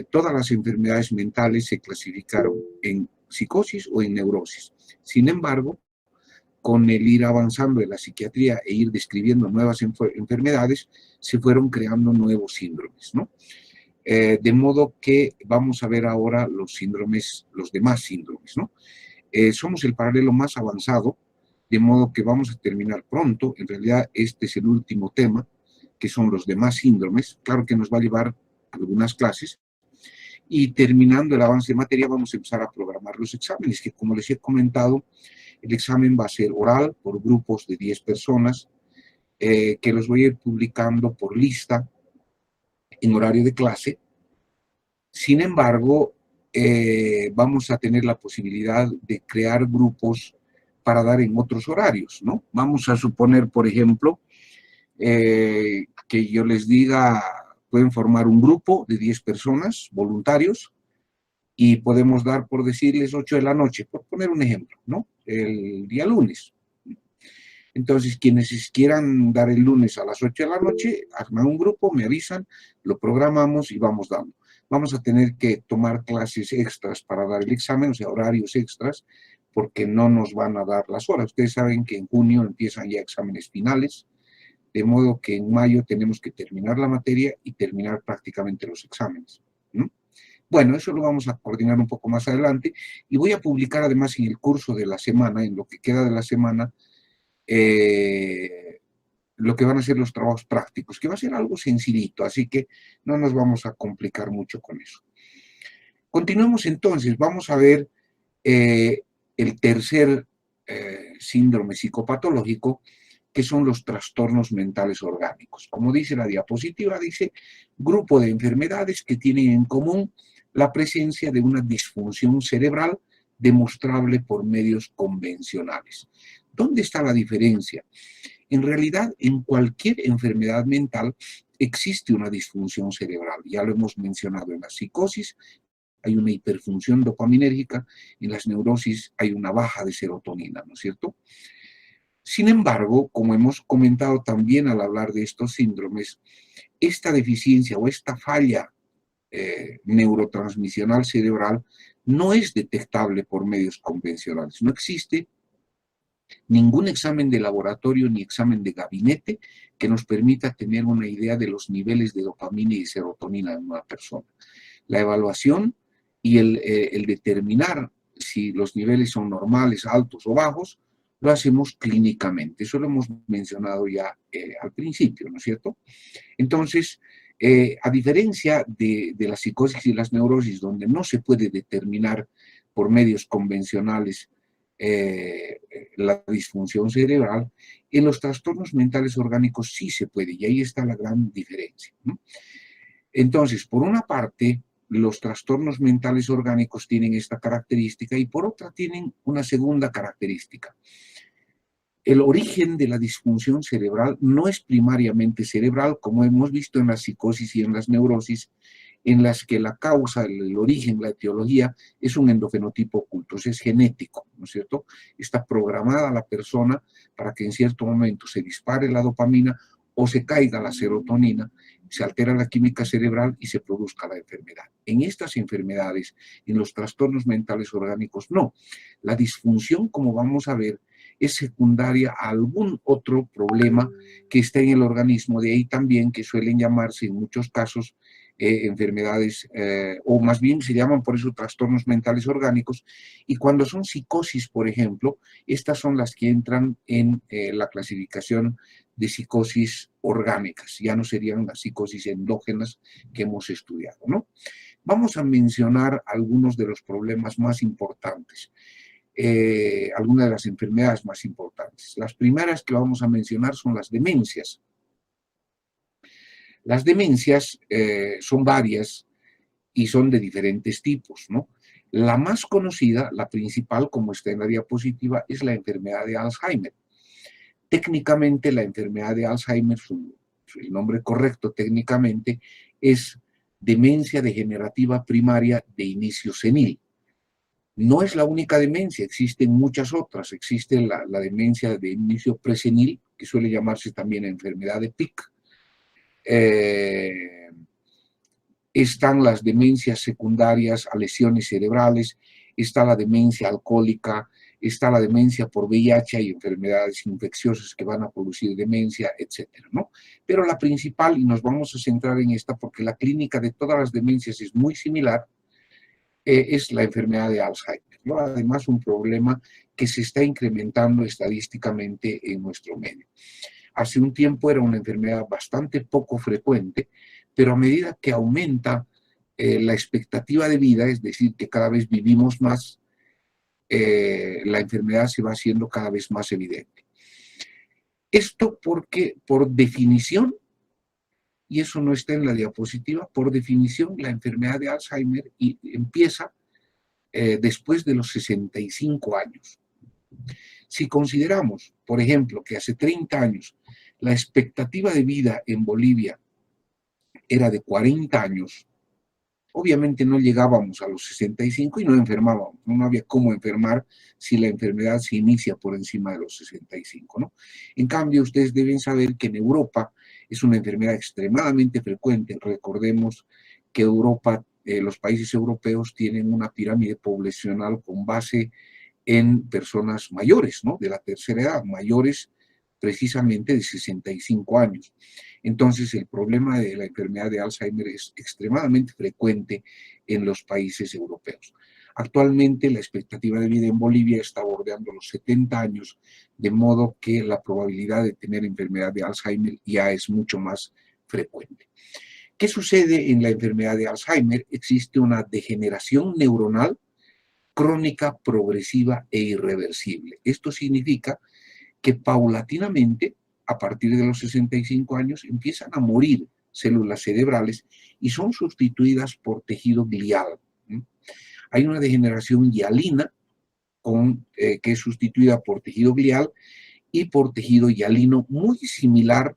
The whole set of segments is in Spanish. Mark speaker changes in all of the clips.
Speaker 1: todas las enfermedades mentales se clasificaron en psicosis o en neurosis. Sin embargo, con el ir avanzando en la psiquiatría e ir describiendo nuevas enfermedades, se fueron creando nuevos síndromes, ¿no? De modo que vamos a ver ahora los síndromes, los demás síndromes, ¿no? Somos el paralelo más avanzado, de modo que vamos a terminar pronto. En realidad, este es el último tema, que son los demás síndromes. Claro que nos va a llevar algunas clases. Y terminando el avance de materia, vamos a empezar a programar los exámenes, que como les he comentado, el examen va a ser oral por grupos de 10 personas, que los voy a ir publicando por lista en horario de clase. Sin embargo, vamos a tener la posibilidad de crear grupos para dar en otros horarios, ¿no? Vamos a suponer, por ejemplo, que yo les diga, pueden formar un grupo de 10 personas, voluntarios, y podemos dar, por decirles, 8 de la noche, por poner un ejemplo, ¿no? El día lunes. Entonces, quienes quieran dar el lunes a las 8 de la noche, arman un grupo, me avisan, lo programamos y vamos dando. Vamos a tener que tomar clases extras para dar el examen, o sea, horarios extras, porque no nos van a dar las horas. Ustedes saben que en junio empiezan ya exámenes finales, de modo que en mayo tenemos que terminar la materia y terminar prácticamente los exámenes, ¿no? Bueno, eso lo vamos a coordinar un poco más adelante y voy a publicar además en el curso de la semana, en lo que queda de la semana, lo que van a ser los trabajos prácticos, que va a ser algo sencillito, así que no nos vamos a complicar mucho con eso. Continuemos entonces, vamos a ver el tercer síndrome psicopatológico, que son los trastornos mentales orgánicos. Como dice la diapositiva, dice grupo de enfermedades que tienen en común la presencia de una disfunción cerebral demostrable por medios convencionales. ¿Dónde está la diferencia? En realidad, en cualquier enfermedad mental existe una disfunción cerebral. Ya lo hemos mencionado en la psicosis, hay una hiperfunción dopaminérgica, en las neurosis hay una baja de serotonina, ¿no es cierto? Sin embargo, como hemos comentado también al hablar de estos síndromes, esta deficiencia o esta falla neurotransmisional cerebral no es detectable por medios convencionales. No existe ningún examen de laboratorio ni examen de gabinete que nos permita tener una idea de los niveles de dopamina y serotonina en una persona. La evaluación y el determinar si los niveles son normales, altos o bajos, lo hacemos clínicamente. Eso lo hemos mencionado ya al principio, ¿no es cierto? Entonces, a diferencia de la psicosis y las neurosis, donde no se puede determinar por medios convencionales la disfunción cerebral, en los trastornos mentales orgánicos sí se puede, y ahí está la gran diferencia, ¿no? Entonces, por una parte, los trastornos mentales orgánicos tienen esta característica y por otra tienen una segunda característica. El origen de la disfunción cerebral no es primariamente cerebral, como hemos visto en la psicosis y en las neurosis, en las que la causa, el origen, la etiología es un endofenotipo oculto, es genético, ¿no es cierto? Está programada la persona para que en cierto momento se dispare la dopamina o se caiga la serotonina, se altera la química cerebral y se produzca la enfermedad. En estas enfermedades, en los trastornos mentales orgánicos, no. La disfunción, como vamos a ver, es secundaria a algún otro problema que está en el organismo, de ahí también que suelen llamarse en muchos casos enfermedades, o más bien se llaman por eso trastornos mentales orgánicos, y cuando son psicosis, por ejemplo, estas son las que entran en la clasificación de psicosis orgánicas, ya no serían las psicosis endógenas que hemos estudiado, ¿no? Vamos a mencionar algunos de los problemas más importantes. Algunas de las enfermedades más importantes. Las primeras que vamos a mencionar son las demencias. Las demencias son varias y son de diferentes tipos, ¿no? La más conocida, la principal, como está en la diapositiva, es la enfermedad de Alzheimer. Técnicamente, la enfermedad de Alzheimer, el nombre correcto técnicamente, es demencia degenerativa primaria de inicio senil. No es la única demencia, existen muchas otras. Existe la demencia de inicio presenil, que suele llamarse también enfermedad de Pick. están las demencias secundarias a lesiones cerebrales, está la demencia alcohólica, está la demencia por VIH y enfermedades infecciosas que van a producir demencia, etcétera, ¿no? Pero la principal, y nos vamos a centrar en esta porque la clínica de todas las demencias es muy similar, es la enfermedad de Alzheimer, ¿no? Además, un problema que se está incrementando estadísticamente en nuestro medio. Hace un tiempo era una enfermedad bastante poco frecuente, pero a medida que aumenta la expectativa de vida, es decir, que cada vez vivimos más, la enfermedad se va haciendo cada vez más evidente. Esto porque, por definición, y eso no está en la diapositiva, por definición, la enfermedad de Alzheimer empieza después de los 65 años. Si consideramos, por ejemplo, que hace 30 años la expectativa de vida en Bolivia era de 40 años, obviamente no llegábamos a los 65 y no enfermábamos, no había cómo enfermar si la enfermedad se inicia por encima de los 65, ¿no? En cambio, ustedes deben saber que en Europa es una enfermedad extremadamente frecuente. Recordemos que Europa, los países europeos tienen una pirámide poblacional con base en personas mayores, ¿no? De la tercera edad, mayores precisamente de 65 años. Entonces, el problema de la enfermedad de Alzheimer es extremadamente frecuente en los países europeos. Actualmente, la expectativa de vida en Bolivia está bordeando los 70 años, de modo que la probabilidad de tener enfermedad de Alzheimer ya es mucho más frecuente. ¿Qué sucede en la enfermedad de Alzheimer? Existe una degeneración neuronal crónica, progresiva e irreversible. Esto significa que paulatinamente, a partir de los 65 años, empiezan a morir células cerebrales y son sustituidas por tejido glial. Hay una degeneración hialina que es sustituida por tejido glial y por tejido hialino, muy similar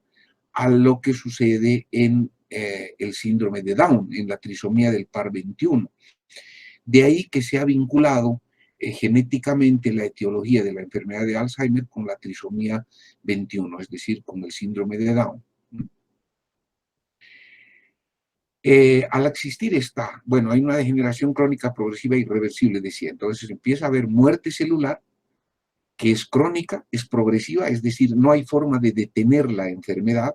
Speaker 1: a lo que sucede en el síndrome de Down, en la trisomía del par 21. De ahí que se ha vinculado genéticamente la etiología de la enfermedad de Alzheimer con la trisomía 21, es decir, con el síndrome de Down. Al existir hay una degeneración crónica progresiva e irreversible, decía. Entonces empieza a haber muerte celular, que es crónica, es progresiva, es decir, no hay forma de detener la enfermedad,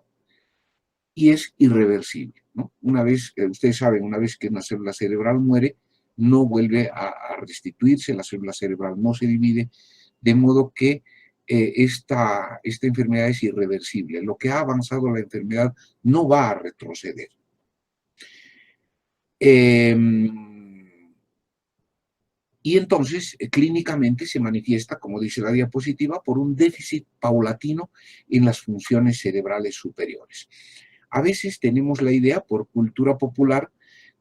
Speaker 1: y es irreversible, ¿no? Una vez, ustedes saben, una vez que una célula cerebral muere, no vuelve a restituirse, la célula cerebral no se divide, de modo que esta enfermedad es irreversible. Lo que ha avanzado la enfermedad no va a retroceder. Y entonces, clínicamente se manifiesta, como dice la diapositiva, por un déficit paulatino en las funciones cerebrales superiores. A veces tenemos la idea, por cultura popular,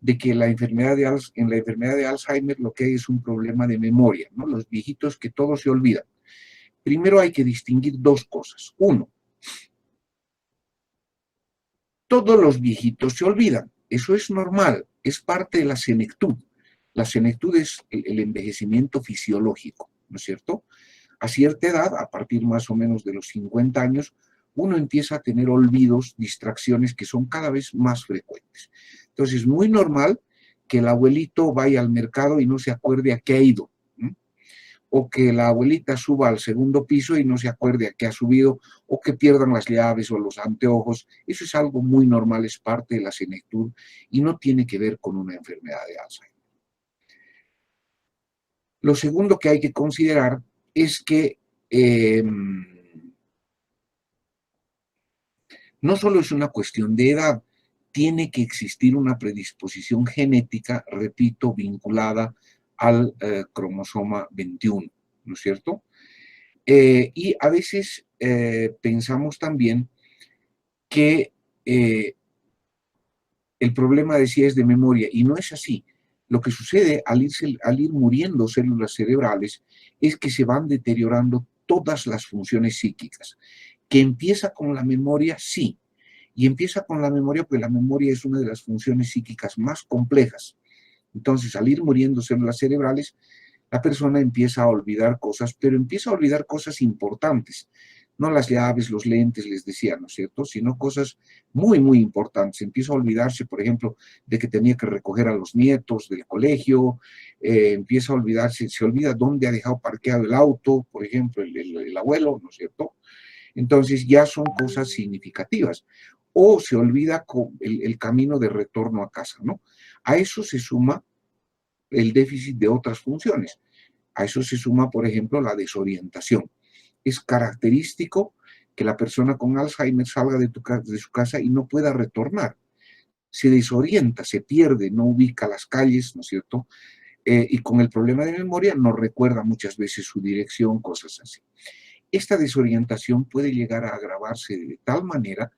Speaker 1: de que en la enfermedad de Alzheimer lo que hay es un problema de memoria, ¿no? Los viejitos que todo se olvidan. Primero hay que distinguir dos cosas. Uno, todos los viejitos se olvidan. Eso es normal, es parte de la senectud. La senectud es el envejecimiento fisiológico, ¿no es cierto? A cierta edad, a partir más o menos de los 50 años, uno empieza a tener olvidos, distracciones que son cada vez más frecuentes. Entonces, es muy normal que el abuelito vaya al mercado y no se acuerde a qué ha ido, ¿no? O que la abuelita suba al segundo piso y no se acuerde a qué ha subido, o que pierdan las llaves o los anteojos. Eso es algo muy normal, es parte de la senectud y no tiene que ver con una enfermedad de Alzheimer. Lo segundo que hay que considerar es que no solo es una cuestión de edad, tiene que existir una predisposición genética, repito, vinculada al cromosoma 21, ¿no es cierto? Y a veces pensamos también que el problema, decía, es de memoria, y no es así. Lo que sucede al ir muriendo células cerebrales es que se van deteriorando todas las funciones psíquicas. ¿Que empieza con la memoria? Sí. Y empieza con la memoria porque la memoria es una de las funciones psíquicas más complejas. Entonces, al ir muriendo células cerebrales, la persona empieza a olvidar cosas, pero empieza a olvidar cosas importantes. no las llaves, los lentes, les decía, ¿no es cierto?, sino cosas muy, muy importantes. Empieza a olvidarse, por ejemplo, de que tenía que recoger a los nietos del colegio, empieza a olvidarse, se olvida dónde ha dejado parqueado el auto, por ejemplo, el abuelo, ¿no es cierto? Entonces ya son cosas significativas. O se olvida el camino de retorno a casa, ¿no? A eso se suma el déficit de otras funciones. A eso se suma, por ejemplo, la desorientación. Es característico que la persona con Alzheimer salga de su casa y no pueda retornar. Se desorienta, se pierde, no ubica las calles, ¿no es cierto? Y con el problema de memoria no recuerda muchas veces su dirección, cosas así. Esta desorientación puede llegar a agravarse de tal manera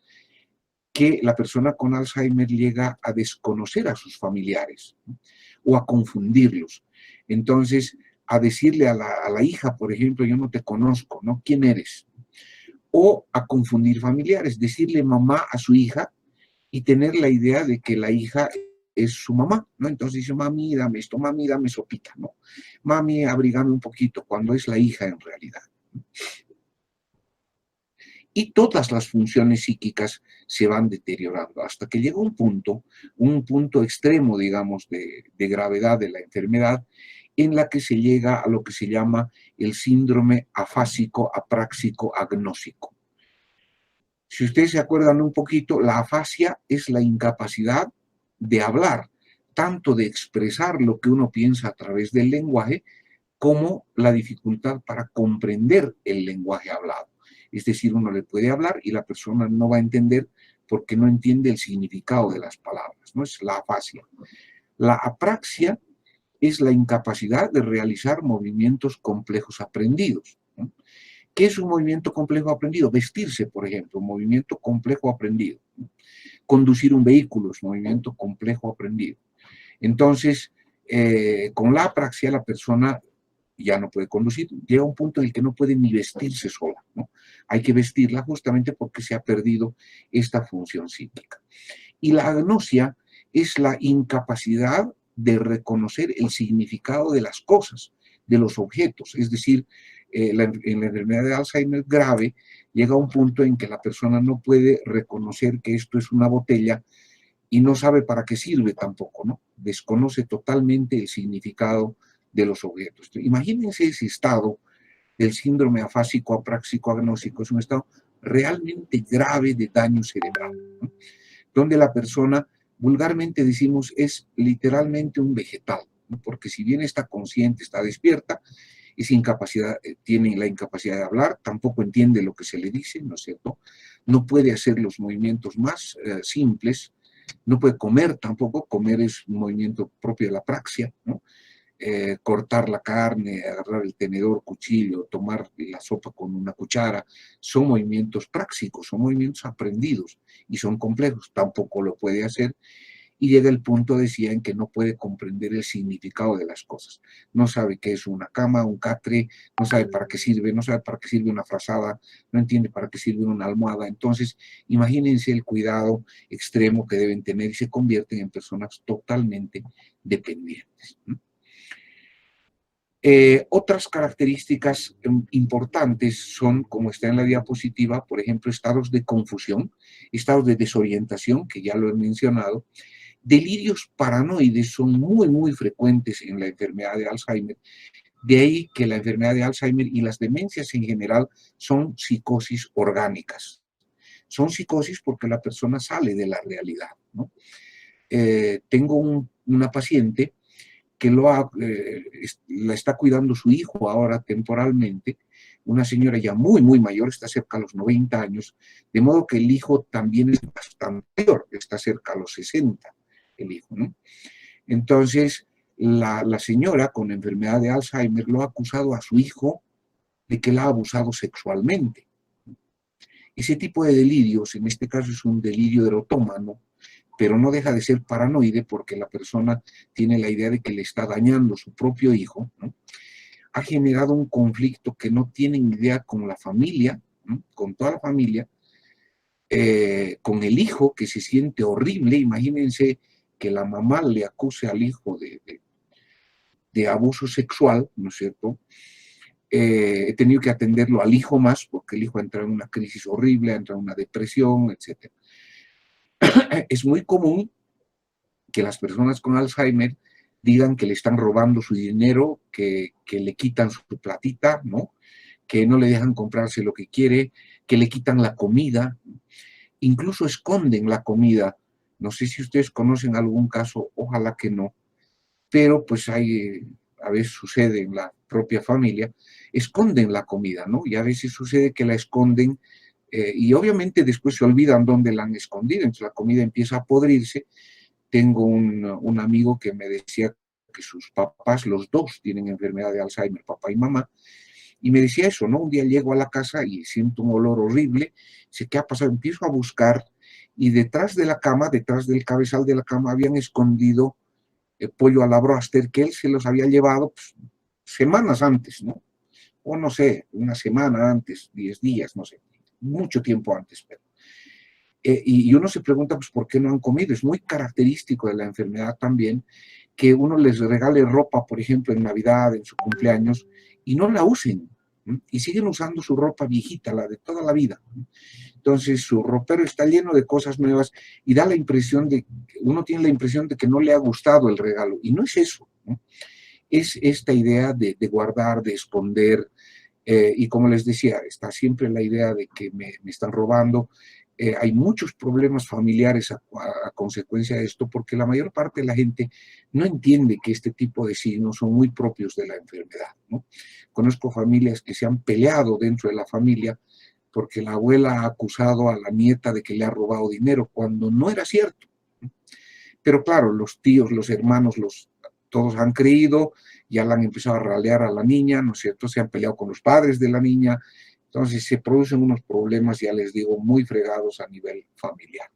Speaker 1: que la persona con Alzheimer llega a desconocer a sus familiares, ¿no?, o a confundirlos. Entonces, a decirle a la hija, por ejemplo, yo no te conozco, ¿no? ¿Quién eres? O a confundir familiares, decirle mamá a su hija y tener la idea de que la hija es su mamá, ¿no? Entonces dice, mami, dame esto, mami, dame sopita, ¿no? Mami, abrígame un poquito, cuando es la hija en realidad. Y todas las funciones psíquicas se van deteriorando hasta que llega un punto extremo, digamos, de gravedad de la enfermedad, en la que se llega a lo que se llama el síndrome afásico, apráxico, agnósico. Si ustedes se acuerdan un poquito, la afasia es la incapacidad de hablar, tanto de expresar lo que uno piensa a través del lenguaje, como la dificultad para comprender el lenguaje hablado. Es decir, uno le puede hablar y la persona no va a entender porque no entiende el significado de las palabras, ¿no? Es la afasia. La apraxia es la incapacidad de realizar movimientos complejos aprendidos, ¿no? ¿Qué es un movimiento complejo aprendido? Vestirse, por ejemplo, un movimiento complejo aprendido, ¿no? Conducir un vehículo es un movimiento complejo aprendido. Entonces, con la apraxia la persona ya no puede conducir, llega a un punto en el que no puede ni vestirse sola, ¿no? Hay que vestirla justamente porque se ha perdido esta función psíquica. Y la agnosia es la incapacidad de reconocer el significado de las cosas, de los objetos. Es decir, en la enfermedad de Alzheimer grave llega a un punto en que la persona no puede reconocer que esto es una botella y no sabe para qué sirve tampoco, ¿no? Desconoce totalmente el significado de los objetos. Imagínense ese estado del síndrome afásico, apráxico, agnósico. Es un estado realmente grave de daño cerebral, ¿no?, donde la persona, vulgarmente decimos, es literalmente un vegetal, ¿no?, porque si bien está consciente, está despierta, tiene la incapacidad de hablar, tampoco entiende lo que se le dice, ¿no es cierto? No puede hacer los movimientos más simples, no puede comer tampoco, comer es un movimiento propio de la apraxia, ¿no? Cortar la carne, agarrar el tenedor, cuchillo, tomar la sopa con una cuchara, son movimientos prácticos, son movimientos aprendidos y son complejos, tampoco lo puede hacer y llega el punto, decía, en que no puede comprender el significado de las cosas. No sabe qué es una cama, un catre, no sabe para qué sirve, no sabe para qué sirve una frazada, no entiende para qué sirve una almohada. Entonces, imagínense el cuidado extremo que deben tener y se convierten en personas totalmente dependientes. Otras características importantes son, como está en la diapositiva, por ejemplo, estados de confusión, estados de desorientación, que ya lo he mencionado. Delirios paranoides son muy, muy frecuentes en la enfermedad de Alzheimer. De ahí que la enfermedad de Alzheimer y las demencias en general son psicosis orgánicas. Son psicosis porque la persona sale de la realidad, ¿no? Tengo una paciente que la está cuidando su hijo ahora temporalmente, una señora ya muy, muy mayor, está cerca a los 90 años, de modo que el hijo también es bastante mayor, está cerca a los 60, el hijo, ¿no? Entonces, la señora con enfermedad de Alzheimer lo ha acusado a su hijo de que la ha abusado sexualmente. Ese tipo de delirios, en este caso es un delirio erotómano, pero no deja de ser paranoide porque la persona tiene la idea de que le está dañando su propio hijo, ¿no? Ha generado un conflicto que no tienen idea con la familia, ¿no?, con toda la familia, con el hijo que se siente horrible. Imagínense que la mamá le acuse al hijo de abuso sexual, ¿no es cierto? He tenido que atenderlo al hijo más, porque el hijo entra en una crisis horrible, entra en una depresión, etc. Es muy común que las personas con Alzheimer digan que le están robando su dinero, que le quitan su platita, ¿no? Que no le dejan comprarse lo que quiere, que le quitan la comida, incluso esconden la comida. No sé si ustedes conocen algún caso, ojalá que no, pero pues hay, a veces sucede en la propia familia, esconden la comida, ¿no? Y a veces sucede que la esconden y obviamente después se olvidan dónde la han escondido, entonces la comida empieza a podrirse. Tengo un amigo que me decía que sus papás, los dos, tienen enfermedad de Alzheimer, papá y mamá, y me decía eso, ¿no? Un día llego a la casa y siento un olor horrible, sé qué ha pasado, empiezo a buscar y detrás de la cama, detrás del cabezal de la cama, habían escondido pollo a la broster que él se los había llevado pues, semanas antes, ¿no? O no sé, una semana antes, 10 días, no sé, mucho tiempo antes, pero y uno se pregunta, pues, ¿por qué no han comido? Es muy característico de la enfermedad también que uno les regale ropa, por ejemplo, en Navidad, en su cumpleaños, y no la usen, ¿no? Y siguen usando su ropa viejita, la de toda la vida, ¿no? Entonces, su ropero está lleno de cosas nuevas y da la impresión de, uno tiene la impresión de que no le ha gustado el regalo, y no es eso, ¿no? Es esta idea de guardar, de esconder, y como les decía, está siempre la idea de que me están robando. Hay muchos problemas familiares a consecuencia de esto, porque la mayor parte de la gente no entiende que este tipo de signos son muy propios de la enfermedad, ¿no? Conozco familias que se han peleado dentro de la familia porque la abuela ha acusado a la nieta de que le ha robado dinero, cuando no era cierto. Pero claro, los tíos, los hermanos, todos han creído, ya la han empezado a ralear a la niña, ¿no es cierto? Se han peleado con los padres de la niña, entonces se producen unos problemas, ya les digo, muy fregados a nivel familiar.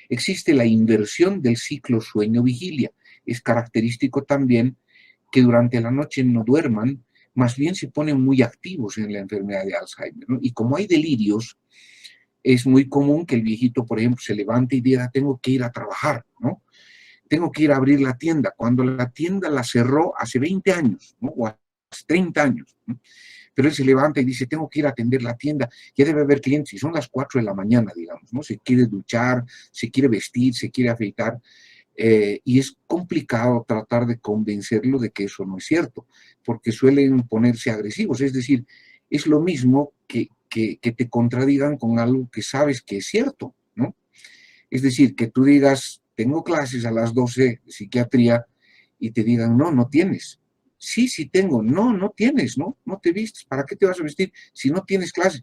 Speaker 1: Existe la inversión del ciclo sueño-vigilia. Es característico también que durante la noche no duerman, más bien se ponen muy activos en la enfermedad de Alzheimer, ¿no? Y como hay delirios, es muy común que el viejito, por ejemplo, se levante y diga, tengo que ir a trabajar, ¿no? Tengo que ir a abrir la tienda, cuando la tienda la cerró hace 20 años, ¿no? O hace 30 años, ¿no? Pero él se levanta y dice, tengo que ir a atender la tienda, ya debe haber clientes, y son las 4 de la mañana, digamos, ¿no? Se quiere duchar, se quiere vestir, se quiere afeitar, y es complicado tratar de convencerlo de que eso no es cierto, porque suelen ponerse agresivos, es decir, es lo mismo que te contradigan con algo que sabes que es cierto, ¿no? Es decir, que tú digas, tengo clases a las 12 de psiquiatría y te digan, no, no tienes. Sí, sí tengo. No, no tienes, ¿no? No te vistes. ¿Para qué te vas a vestir si no tienes clases?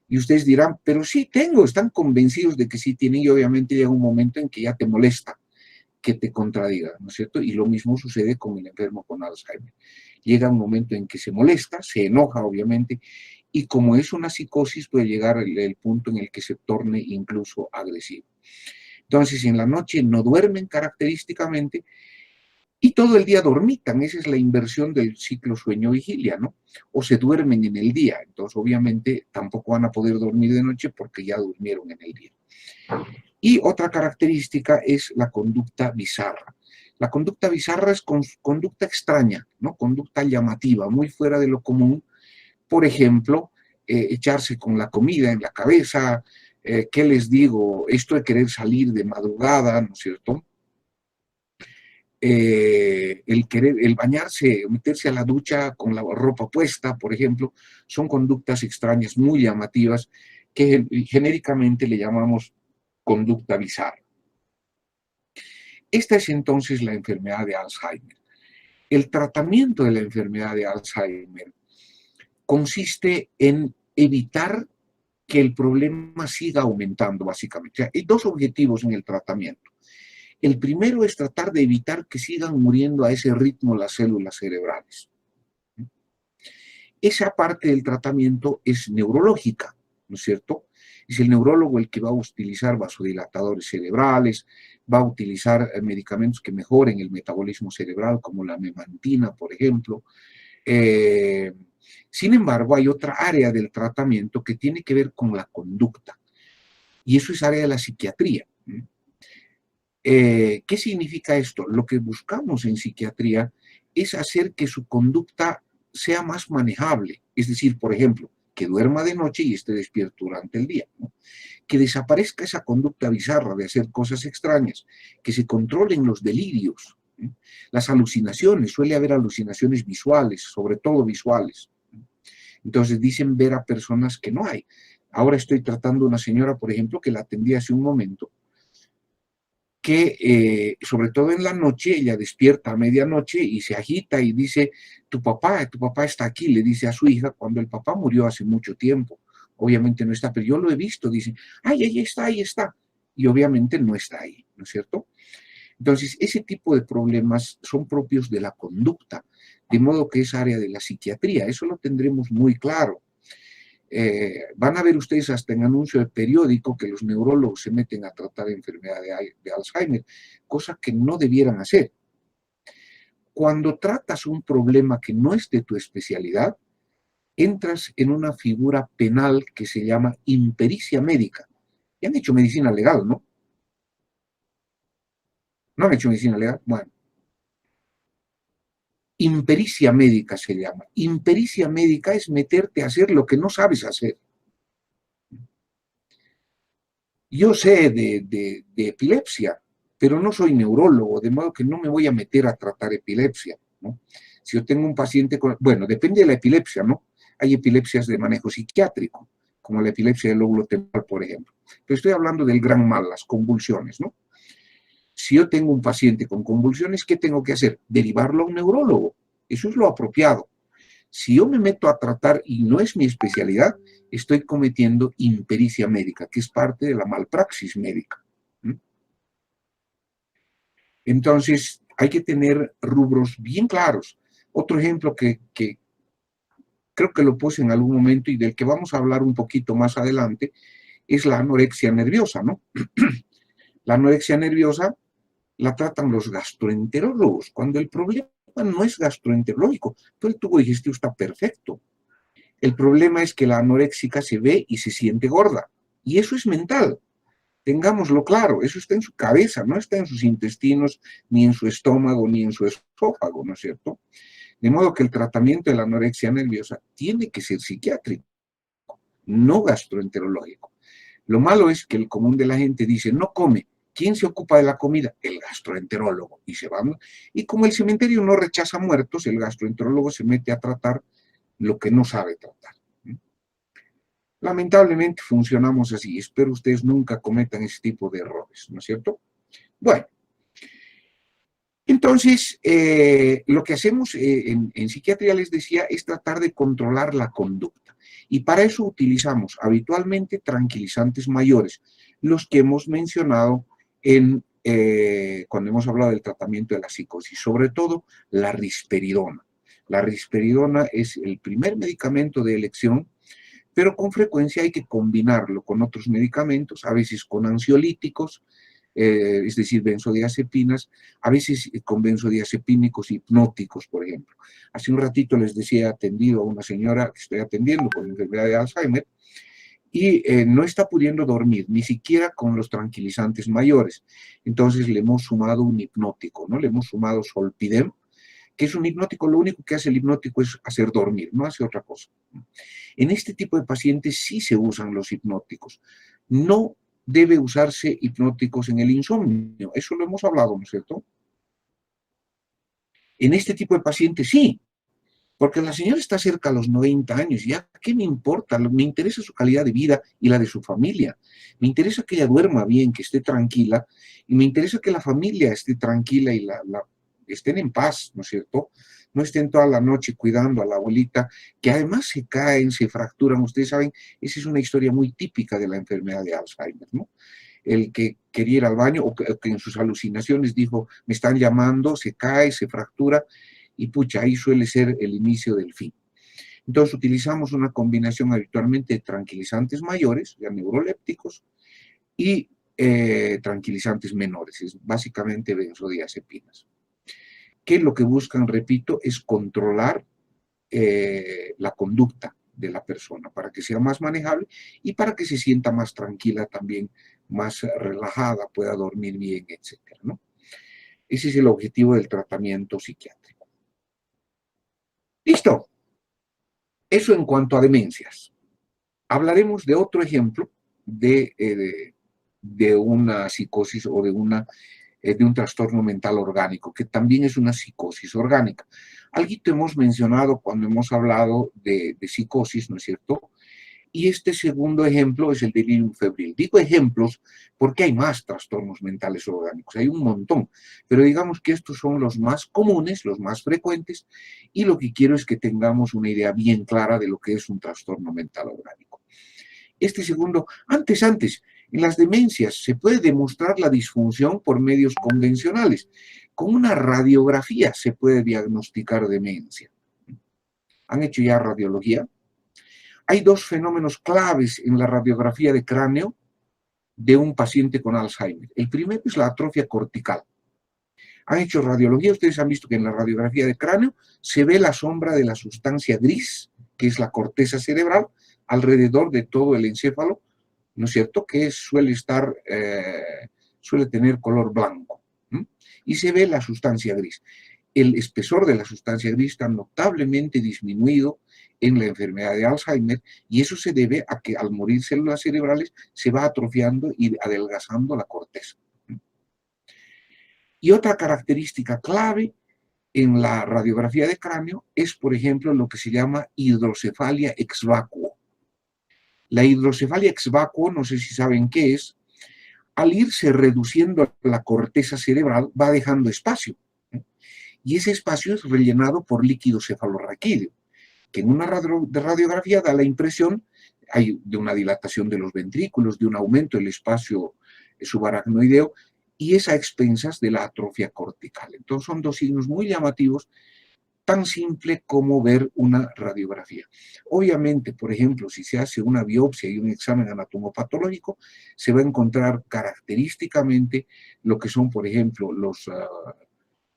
Speaker 1: Y ustedes dirán, pero sí tengo. Están convencidos de que sí tienen y obviamente llega un momento en que ya te molesta que te contradiga, ¿no es cierto? Y lo mismo sucede con el enfermo con Alzheimer. Llega un momento en que se molesta, se enoja, obviamente, y como es una psicosis, puede llegar el punto en el que se torne incluso agresivo. Entonces, en la noche no duermen característicamente y todo el día dormitan. Esa es la inversión del ciclo sueño-vigilia, ¿no? O se duermen en el día. Entonces, obviamente, tampoco van a poder dormir de noche porque ya durmieron en el día. Y otra característica es la conducta bizarra. La conducta bizarra es conducta extraña, ¿no? Conducta llamativa, muy fuera de lo común. Por ejemplo, echarse con la comida en la cabeza, ¿qué les digo? Esto de querer salir de madrugada, ¿no es cierto? El bañarse, meterse a la ducha con la ropa puesta, por ejemplo, son conductas extrañas muy llamativas que genéricamente le llamamos conducta bizarra. Esta es entonces la enfermedad de Alzheimer. El tratamiento de la enfermedad de Alzheimer consiste en evitar que el problema siga aumentando, básicamente. O sea, hay dos objetivos en el tratamiento. El primero es tratar de evitar que sigan muriendo a ese ritmo las células cerebrales. Esa parte del tratamiento es neurológica, ¿no es cierto? Es el neurólogo el que va a utilizar vasodilatadores cerebrales, va a utilizar medicamentos que mejoren el metabolismo cerebral, como la memantina, por ejemplo. Sin embargo, hay otra área del tratamiento que tiene que ver con la conducta, y eso es área de la psiquiatría. ¿Qué significa esto? Lo que buscamos en psiquiatría es hacer que su conducta sea más manejable. Es decir, por ejemplo, que duerma de noche y esté despierto durante el día, ¿no? Que desaparezca esa conducta bizarra de hacer cosas extrañas, que se controlen los delirios, ¿eh? Las alucinaciones, suele haber alucinaciones visuales, sobre todo visuales. Entonces dicen ver a personas que no hay. Ahora estoy tratando a una señora, por ejemplo, que la atendí hace un momento, que sobre todo en la noche, ella despierta a medianoche y se agita y dice, tu papá está aquí, le dice a su hija, cuando el papá murió hace mucho tiempo. Obviamente no está, pero yo lo he visto, dice, ay, ahí está, ahí está. Y obviamente no está ahí, ¿no es cierto? Entonces, ese tipo de problemas son propios de la conducta, de modo que es área de la psiquiatría, eso lo tendremos muy claro. Van a ver ustedes hasta en anuncio de periódico que los neurólogos se meten a tratar enfermedad de Alzheimer, cosa que no debieran hacer. Cuando tratas un problema que no es de tu especialidad, entras en una figura penal que se llama impericia médica. Y han hecho medicina legal, ¿no? ¿No han hecho medicina legal? Bueno, impericia médica se llama. Impericia médica es meterte a hacer lo que no sabes hacer. Yo sé de epilepsia, pero no soy neurólogo, de modo que no me voy a meter a tratar epilepsia, ¿no? Si yo tengo un paciente con, bueno, depende de la epilepsia, ¿no? Hay epilepsias de manejo psiquiátrico, como la epilepsia del lóbulo temporal, por ejemplo. Pero estoy hablando del gran mal, las convulsiones, ¿no? Si yo tengo un paciente con convulsiones, ¿qué tengo que hacer? Derivarlo a un neurólogo. Eso es lo apropiado. Si yo me meto a tratar y no es mi especialidad, estoy cometiendo impericia médica, que es parte de la malpraxis médica. Entonces, hay que tener rubros bien claros. Otro ejemplo que creo que lo puse en algún momento y del que vamos a hablar un poquito más adelante es la anorexia nerviosa, ¿no? La anorexia nerviosa la tratan los gastroenterólogos, cuando el problema no es gastroenterológico. Todo el tubo digestivo está perfecto. El problema es que la anoréxica se ve y se siente gorda. Y eso es mental. Tengámoslo claro, eso está en su cabeza, no está en sus intestinos, ni en su estómago, ni en su esófago, ¿no es cierto? De modo que el tratamiento de la anorexia nerviosa tiene que ser psiquiátrico, no gastroenterológico. Lo malo es que el común de la gente dice, no come. ¿Quién se ocupa de la comida? El gastroenterólogo. Y se van. Y como el cementerio no rechaza muertos, el gastroenterólogo se mete a tratar lo que no sabe tratar. Lamentablemente funcionamos así. Espero ustedes nunca cometan ese tipo de errores, ¿no es cierto? Bueno, entonces, lo que hacemos en psiquiatría, les decía, es tratar de controlar la conducta. Y para eso utilizamos habitualmente tranquilizantes mayores, los que hemos mencionado cuando hemos hablado del tratamiento de la psicosis, sobre todo la risperidona. La risperidona es el primer medicamento de elección, pero con frecuencia hay que combinarlo con otros medicamentos, a veces con ansiolíticos, es decir, benzodiazepinas, a veces con benzodiazepínicos hipnóticos, por ejemplo. Hace un ratito les decía, he atendido a una señora que estoy atendiendo con enfermedad de Alzheimer y no está pudiendo dormir, ni siquiera con los tranquilizantes mayores. Entonces le hemos sumado un hipnótico, ¿no? Le hemos sumado Solpidem, que es un hipnótico, lo único que hace el hipnótico es hacer dormir, no hace otra cosa. En este tipo de pacientes sí se usan los hipnóticos. No debe usarse hipnóticos en el insomnio, eso lo hemos hablado, ¿no es cierto? En este tipo de pacientes sí, porque la señora está cerca a los 90 años, ya, ¿qué me importa? Me interesa su calidad de vida y la de su familia. Me interesa que ella duerma bien, que esté tranquila, y me interesa que la familia esté tranquila y estén en paz, ¿no es cierto? No estén toda la noche cuidando a la abuelita, que además se caen, se fracturan. Ustedes saben, esa es una historia muy típica de la enfermedad de Alzheimer, ¿no? El que quería ir al baño o que en sus alucinaciones dijo, me están llamando, se cae, se fractura, y pucha, ahí suele ser el inicio del fin. Entonces utilizamos una combinación habitualmente de tranquilizantes mayores, ya neurolépticos, y tranquilizantes menores, es básicamente benzodiazepinas, que lo que buscan, repito, es controlar la conducta de la persona para que sea más manejable y para que se sienta más tranquila también, más relajada, pueda dormir bien, etcétera, ¿no? Ese es el objetivo del tratamiento psiquiátrico. Listo. Eso en cuanto a demencias. Hablaremos de otro ejemplo de una psicosis o de un trastorno mental orgánico, que también es una psicosis orgánica. Algo hemos mencionado cuando hemos hablado de psicosis, ¿no es cierto? Y este segundo ejemplo es el delirium febril. Digo ejemplos porque hay más trastornos mentales orgánicos, hay un montón, pero digamos que estos son los más comunes, los más frecuentes, y lo que quiero es que tengamos una idea bien clara de lo que es un trastorno mental orgánico. Este segundo, antes, en las demencias se puede demostrar la disfunción por medios convencionales. Con una radiografía se puede diagnosticar demencia. ¿Han hecho ya radiología? Hay dos fenómenos claves en la radiografía de cráneo de un paciente con Alzheimer. El primero es la atrofia cortical. Han hecho radiología, ustedes han visto que en la radiografía de cráneo se ve la sombra de la sustancia gris, que es la corteza cerebral, alrededor de todo el encéfalo, ¿no es cierto?, que suele tener color blanco, ¿m? Y se ve la sustancia gris. El espesor de la sustancia gris está notablemente disminuido en la enfermedad de Alzheimer, y eso se debe a que al morir células cerebrales se va atrofiando y adelgazando la corteza. Y otra característica clave en la radiografía de cráneo es, por ejemplo, lo que se llama hidrocefalia ex vacuo. La hidrocefalia ex vacuo, no sé si saben qué es, al irse reduciendo la corteza cerebral va dejando espacio, ¿eh? Y ese espacio es rellenado por líquido cefalorraquídeo, que en una radiografía da la impresión de una dilatación de los ventrículos, de un aumento del espacio subaracnoideo, y es a expensas de la atrofia cortical. Entonces son dos signos muy llamativos, tan simple como ver una radiografía. Obviamente, por ejemplo, si se hace una biopsia y un examen anatomopatológico, se va a encontrar característicamente lo que son, por ejemplo, los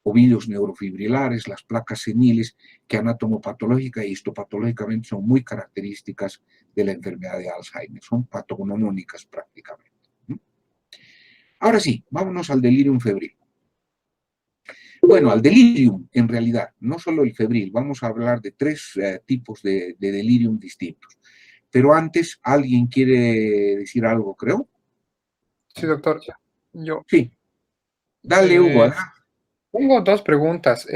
Speaker 1: ovillos neurofibrilares, las placas seniles, que anatomopatológica y histopatológicamente son muy características de la enfermedad de Alzheimer, son patognomónicas prácticamente. Ahora sí, vámonos al delirium febril. Bueno, al delirium, en realidad, no solo el febril, vamos a hablar de tres tipos de delirium distintos. Pero antes, ¿alguien quiere decir algo, creo?
Speaker 2: Sí, doctor. Yo
Speaker 1: Sí, dale, Hugo,
Speaker 2: eh,
Speaker 1: adelante.
Speaker 2: tengo dos preguntas.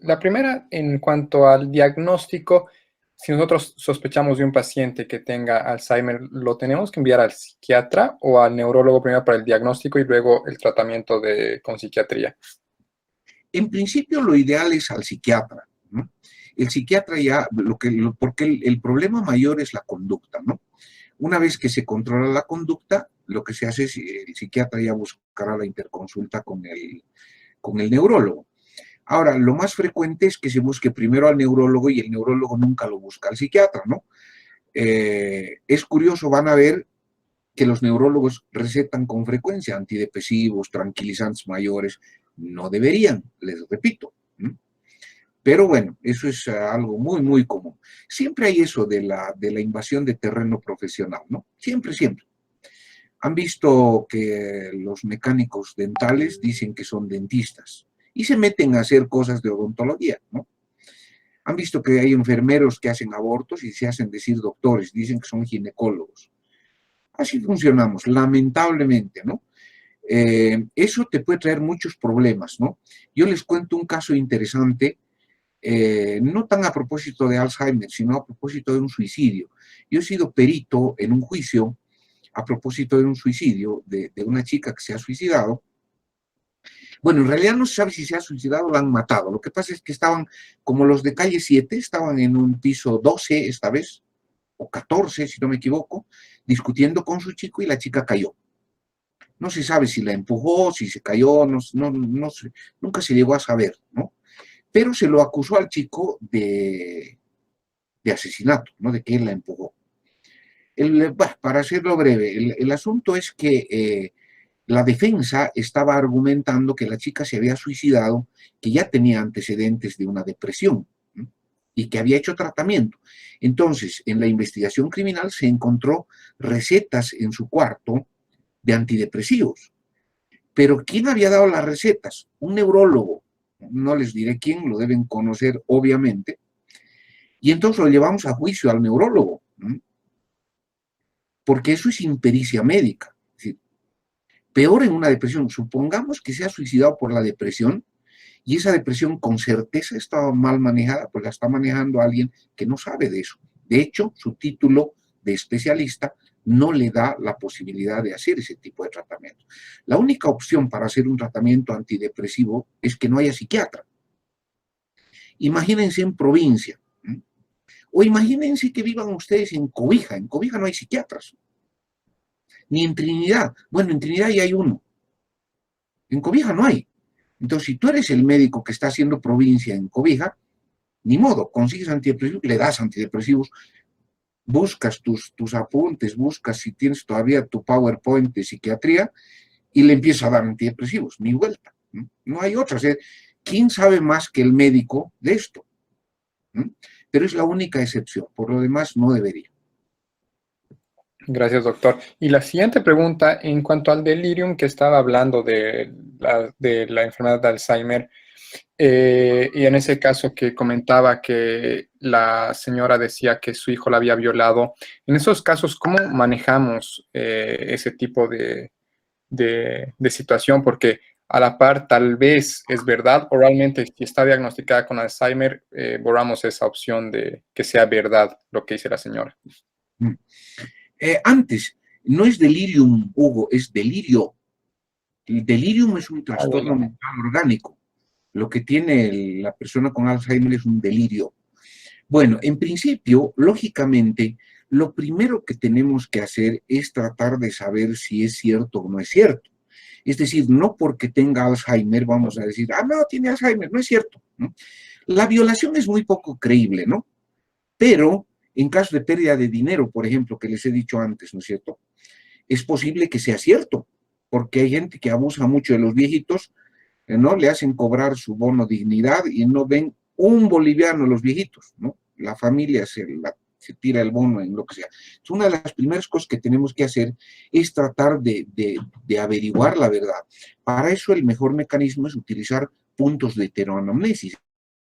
Speaker 2: La primera, en cuanto al diagnóstico, si nosotros sospechamos de un paciente que tenga Alzheimer, ¿lo tenemos que enviar al psiquiatra o al neurólogo primero para el diagnóstico y luego el tratamiento con psiquiatría?
Speaker 1: En principio, lo ideal es al psiquiatra, ¿no? El psiquiatra ya, porque el problema mayor es la conducta, ¿no? Una vez que se controla la conducta, lo que se hace es el psiquiatra ya buscará la interconsulta con el neurólogo. Ahora, lo más frecuente es que se busque primero al neurólogo y el neurólogo nunca lo busca al psiquiatra, ¿no? Es curioso, van a ver que los neurólogos recetan con frecuencia antidepresivos, tranquilizantes mayores. No deberían, les repito. Pero bueno, eso es algo muy, muy común. Siempre hay eso de la invasión de terreno profesional, ¿no? Siempre, siempre. Han visto que los mecánicos dentales dicen que son dentistas y se meten a hacer cosas de odontología, ¿no? Han visto que hay enfermeros que hacen abortos y se hacen decir doctores, dicen que son ginecólogos. Así funcionamos, lamentablemente, ¿no? Eso te puede traer muchos problemas, ¿no? Yo les cuento un caso interesante, no tan a propósito de Alzheimer, sino a propósito de un suicidio. Yo he sido perito en un juicio a propósito de un suicidio de una chica que se ha suicidado. Bueno, en realidad no se sabe si se ha suicidado o la han matado. Lo que pasa es que estaban, como los de calle 7, estaban en un piso 12 esta vez, o 14, si no me equivoco, discutiendo con su chico y la chica cayó. No se sabe si la empujó, si se cayó, no sé, nunca se llegó a saber, ¿no? Pero se lo acusó al chico de asesinato, ¿no? De que él la empujó. Bueno, para hacerlo breve, el asunto es que la defensa estaba argumentando que la chica se había suicidado, que ya tenía antecedentes de una depresión, ¿no? Y que había hecho tratamiento. Entonces, en la investigación criminal se encontró recetas en su cuarto de antidepresivos. Pero ¿quién había dado las recetas? Un neurólogo. No les diré quién, lo deben conocer obviamente. Y entonces lo llevamos a juicio al neurólogo, ¿no? Porque eso es impericia médica. Es decir, peor en una depresión, supongamos que se ha suicidado por la depresión y esa depresión con certeza estaba mal manejada, pues la está manejando alguien que no sabe de eso. De hecho, su título de especialista no le da la posibilidad de hacer ese tipo de tratamiento. La única opción para hacer un tratamiento antidepresivo es que no haya psiquiatra. Imagínense en provincia, ¿no? O imagínense que vivan ustedes en Cobija no hay psiquiatras, ni en Trinidad. Bueno, en Trinidad ya hay uno, en Cobija no hay. Entonces, si tú eres el médico que está haciendo provincia en Cobija, ni modo, consigues antidepresivos, le das antidepresivos, buscas tus apuntes, buscas si tienes todavía tu PowerPoint de psiquiatría y le empiezas a dar antidepresivos, ni vuelta. No hay otra. O sea, ¿quién sabe más que el médico de esto? Pero es la única excepción, por lo demás no debería.
Speaker 2: Gracias, doctor. Y la siguiente pregunta, en cuanto al delirium que estaba hablando de la enfermedad de Alzheimer, y en ese caso que comentaba que la señora decía que su hijo la había violado, en esos casos, ¿cómo manejamos ese tipo de situación? Porque a la par tal vez es verdad, o realmente si está diagnosticada con Alzheimer, borramos esa opción de que sea verdad lo que dice la señora.
Speaker 1: Antes, no es delirium, Hugo, es delirio. El delirium es un trastorno mental orgánico. Lo que tiene la persona con Alzheimer es un delirio. Bueno, en principio, lógicamente, lo primero que tenemos que hacer es tratar de saber si es cierto o no es cierto. Es decir, no porque tenga Alzheimer vamos a decir, ah, no, tiene Alzheimer, no es cierto, ¿no? La violación es muy poco creíble, ¿no? Pero en caso de pérdida de dinero, por ejemplo, que les he dicho antes, ¿no es cierto? Es posible que sea cierto, porque hay gente que abusa mucho de los viejitos, ¿no? Le hacen cobrar su bono dignidad y no ven un boliviano los viejitos, ¿no? La familia se tira el bono en lo que sea. Entonces, una de las primeras cosas que tenemos que hacer es tratar de averiguar la verdad. Para eso el mejor mecanismo es utilizar puntos de heteroanamnesis,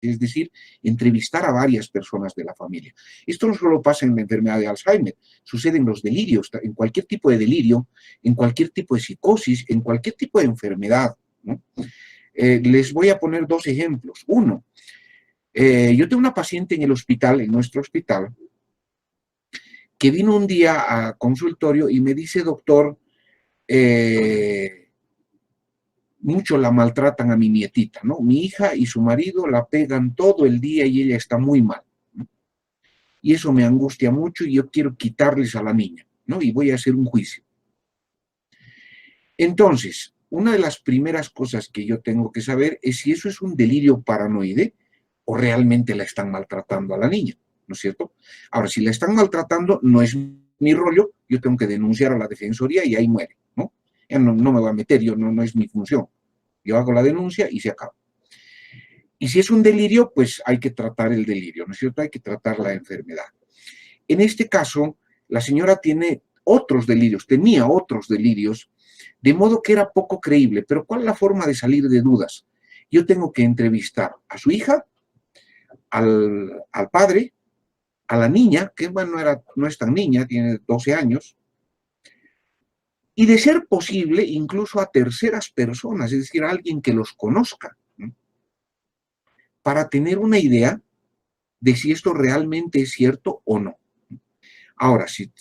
Speaker 1: es decir, entrevistar a varias personas de la familia. Esto no solo pasa en la enfermedad de Alzheimer, sucede en los delirios, en cualquier tipo de delirio, en cualquier tipo de psicosis, en cualquier tipo de enfermedad, ¿no? Les voy a poner dos ejemplos. Uno, yo tengo una paciente en el hospital, en nuestro hospital, que vino un día a consultorio y me dice, doctor, mucho la maltratan a mi nietita, ¿no? Mi hija y su marido la pegan todo el día y ella está muy mal, ¿no? Y eso me angustia mucho y yo quiero quitarles a la niña, ¿no? Y voy a hacer un juicio. Entonces, una de las primeras cosas que yo tengo que saber es si eso es un delirio paranoide o realmente la están maltratando a la niña, ¿no es cierto? Ahora, si la están maltratando, no es mi rollo, yo tengo que denunciar a la defensoría y ahí muere, ¿no? Ya no me voy a meter, no es mi función. Yo hago la denuncia y se acaba. Y si es un delirio, pues hay que tratar el delirio, ¿no es cierto? Hay que tratar la enfermedad. En este caso, la señora tiene otros delirios, tenía otros delirios, de modo que era poco creíble. Pero ¿cuál es la forma de salir de dudas? Yo tengo que entrevistar a su hija, al padre, a la niña, que bueno, no es tan niña, tiene 12 años, y de ser posible, incluso a terceras personas, es decir, a alguien que los conozca, ¿no? Para tener una idea de si esto realmente es cierto o no. Ahora, si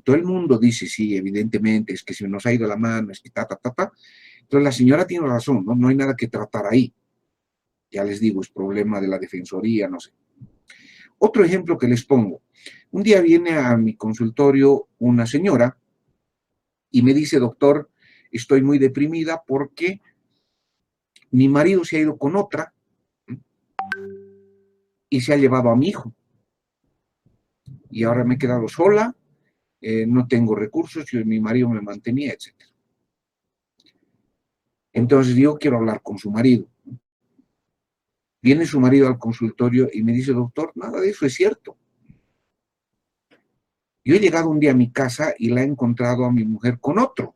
Speaker 1: todo el mundo dice, sí, evidentemente, es que se nos ha ido la mano, es que entonces la señora tiene razón, ¿no? No hay nada que tratar ahí. Ya les digo, es problema de la defensoría, no sé. Otro ejemplo que les pongo. Un día viene a mi consultorio una señora y me dice, doctor, estoy muy deprimida porque mi marido se ha ido con otra y se ha llevado a mi hijo. Y ahora me he quedado sola, no tengo recursos, mi marido me mantenía, etc. Entonces yo quiero hablar con su marido. Viene su marido al consultorio y me dice, doctor, nada de eso es cierto. Yo he llegado un día a mi casa y la he encontrado a mi mujer con otro.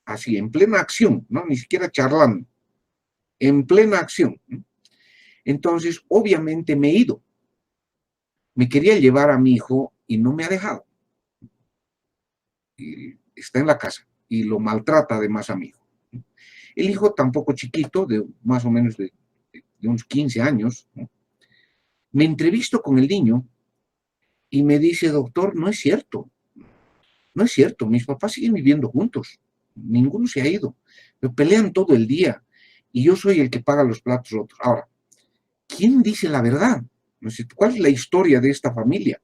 Speaker 1: Así, en plena acción, ¿no? Ni siquiera charlando. En plena acción, ¿no? Entonces, obviamente me he ido. Me quería llevar a mi hijo y no me ha dejado. Y está en la casa y lo maltrata además a mi hijo. El hijo tampoco chiquito, de más o menos de unos 15 años, ¿no? Me entrevisto con el niño y me dice, doctor, no es cierto, no es cierto, mis papás siguen viviendo juntos, ninguno se ha ido, pero pelean todo el día y yo soy el que paga los platos rotos. Ahora, ¿quién dice la verdad? No sé, ¿cuál es la historia de esta familia?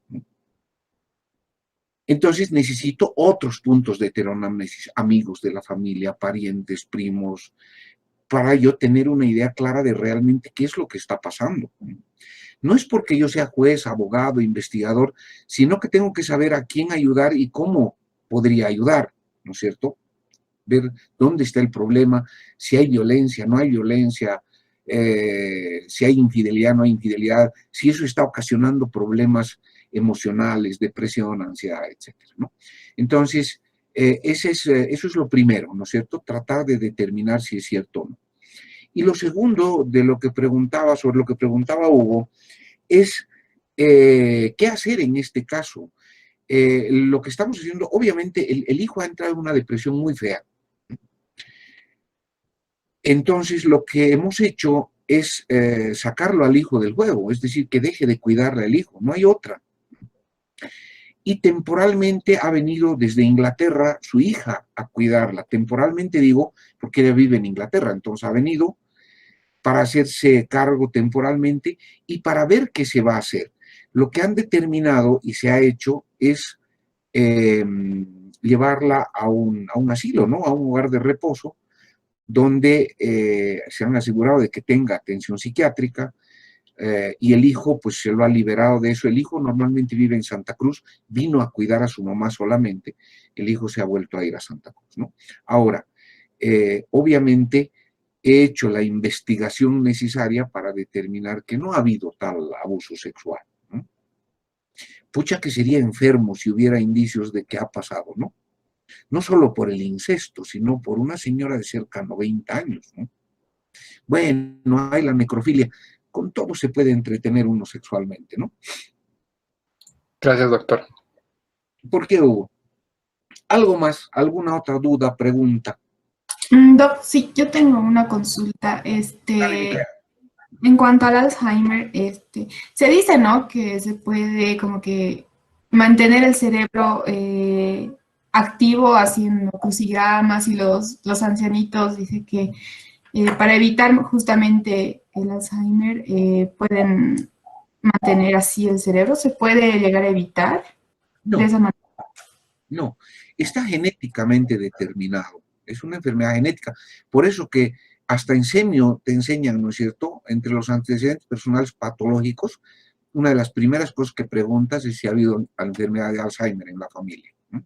Speaker 1: Entonces necesito otros puntos de heteroanamnesis, amigos de la familia, parientes, primos, para yo tener una idea clara de realmente qué es lo que está pasando. No es porque yo sea juez, abogado, investigador, sino que tengo que saber a quién ayudar y cómo podría ayudar, ¿no es cierto? Ver dónde está el problema, si hay violencia, no hay violencia, si hay infidelidad, no hay infidelidad, si eso está ocasionando problemas emocionales, depresión, ansiedad, etcétera, ¿no? Entonces, eso es lo primero, ¿no es cierto? Tratar de determinar si es cierto o no. Y lo segundo de lo que preguntaba, sobre lo que preguntaba Hugo, es qué hacer en este caso. Lo que estamos haciendo, obviamente, el hijo ha entrado en una depresión muy fea. Entonces, lo que hemos hecho es sacarlo al hijo del juego, es decir, que deje de cuidarle al hijo, no hay otra. Y temporalmente ha venido desde Inglaterra su hija a cuidarla. Temporalmente digo, porque ella vive en Inglaterra, entonces ha venido para hacerse cargo temporalmente y para ver qué se va a hacer. Lo que han determinado y se ha hecho es llevarla a un asilo, ¿no? A un hogar de reposo, donde se han asegurado de que tenga atención psiquiátrica, y el hijo pues se lo ha liberado de eso. El hijo normalmente vive en Santa Cruz, vino a cuidar a su mamá solamente, el hijo se ha vuelto a ir a Santa Cruz, ¿no? Ahora, obviamente he hecho la investigación necesaria para determinar que no ha habido tal abuso sexual, ¿no? Pucha que sería enfermo si hubiera indicios de que ha pasado, ¿no? No solo por el incesto, sino por una señora de cerca de 90 años, ¿no? Bueno, hay la necrofilia, con todo se puede entretener uno sexualmente, ¿no?
Speaker 2: Gracias, doctor.
Speaker 1: ¿Por qué, Hugo? ¿Algo más? ¿Alguna otra duda, pregunta?
Speaker 3: Doc, sí, yo tengo una consulta. En cuanto al Alzheimer, se dice, ¿no? Que se puede como que mantener el cerebro activo haciendo crucigramas y los ancianitos dice que para evitar justamente el Alzheimer pueden mantener así el cerebro. ¿Se puede llegar a evitar de esa
Speaker 1: No,
Speaker 3: manera?
Speaker 1: no. Está genéticamente determinado. Es una enfermedad genética. Por eso que hasta en semio te enseñan, ¿no es cierto?, entre los antecedentes personales patológicos, una de las primeras cosas que preguntas es si ha habido enfermedad de Alzheimer en la familia, ¿no?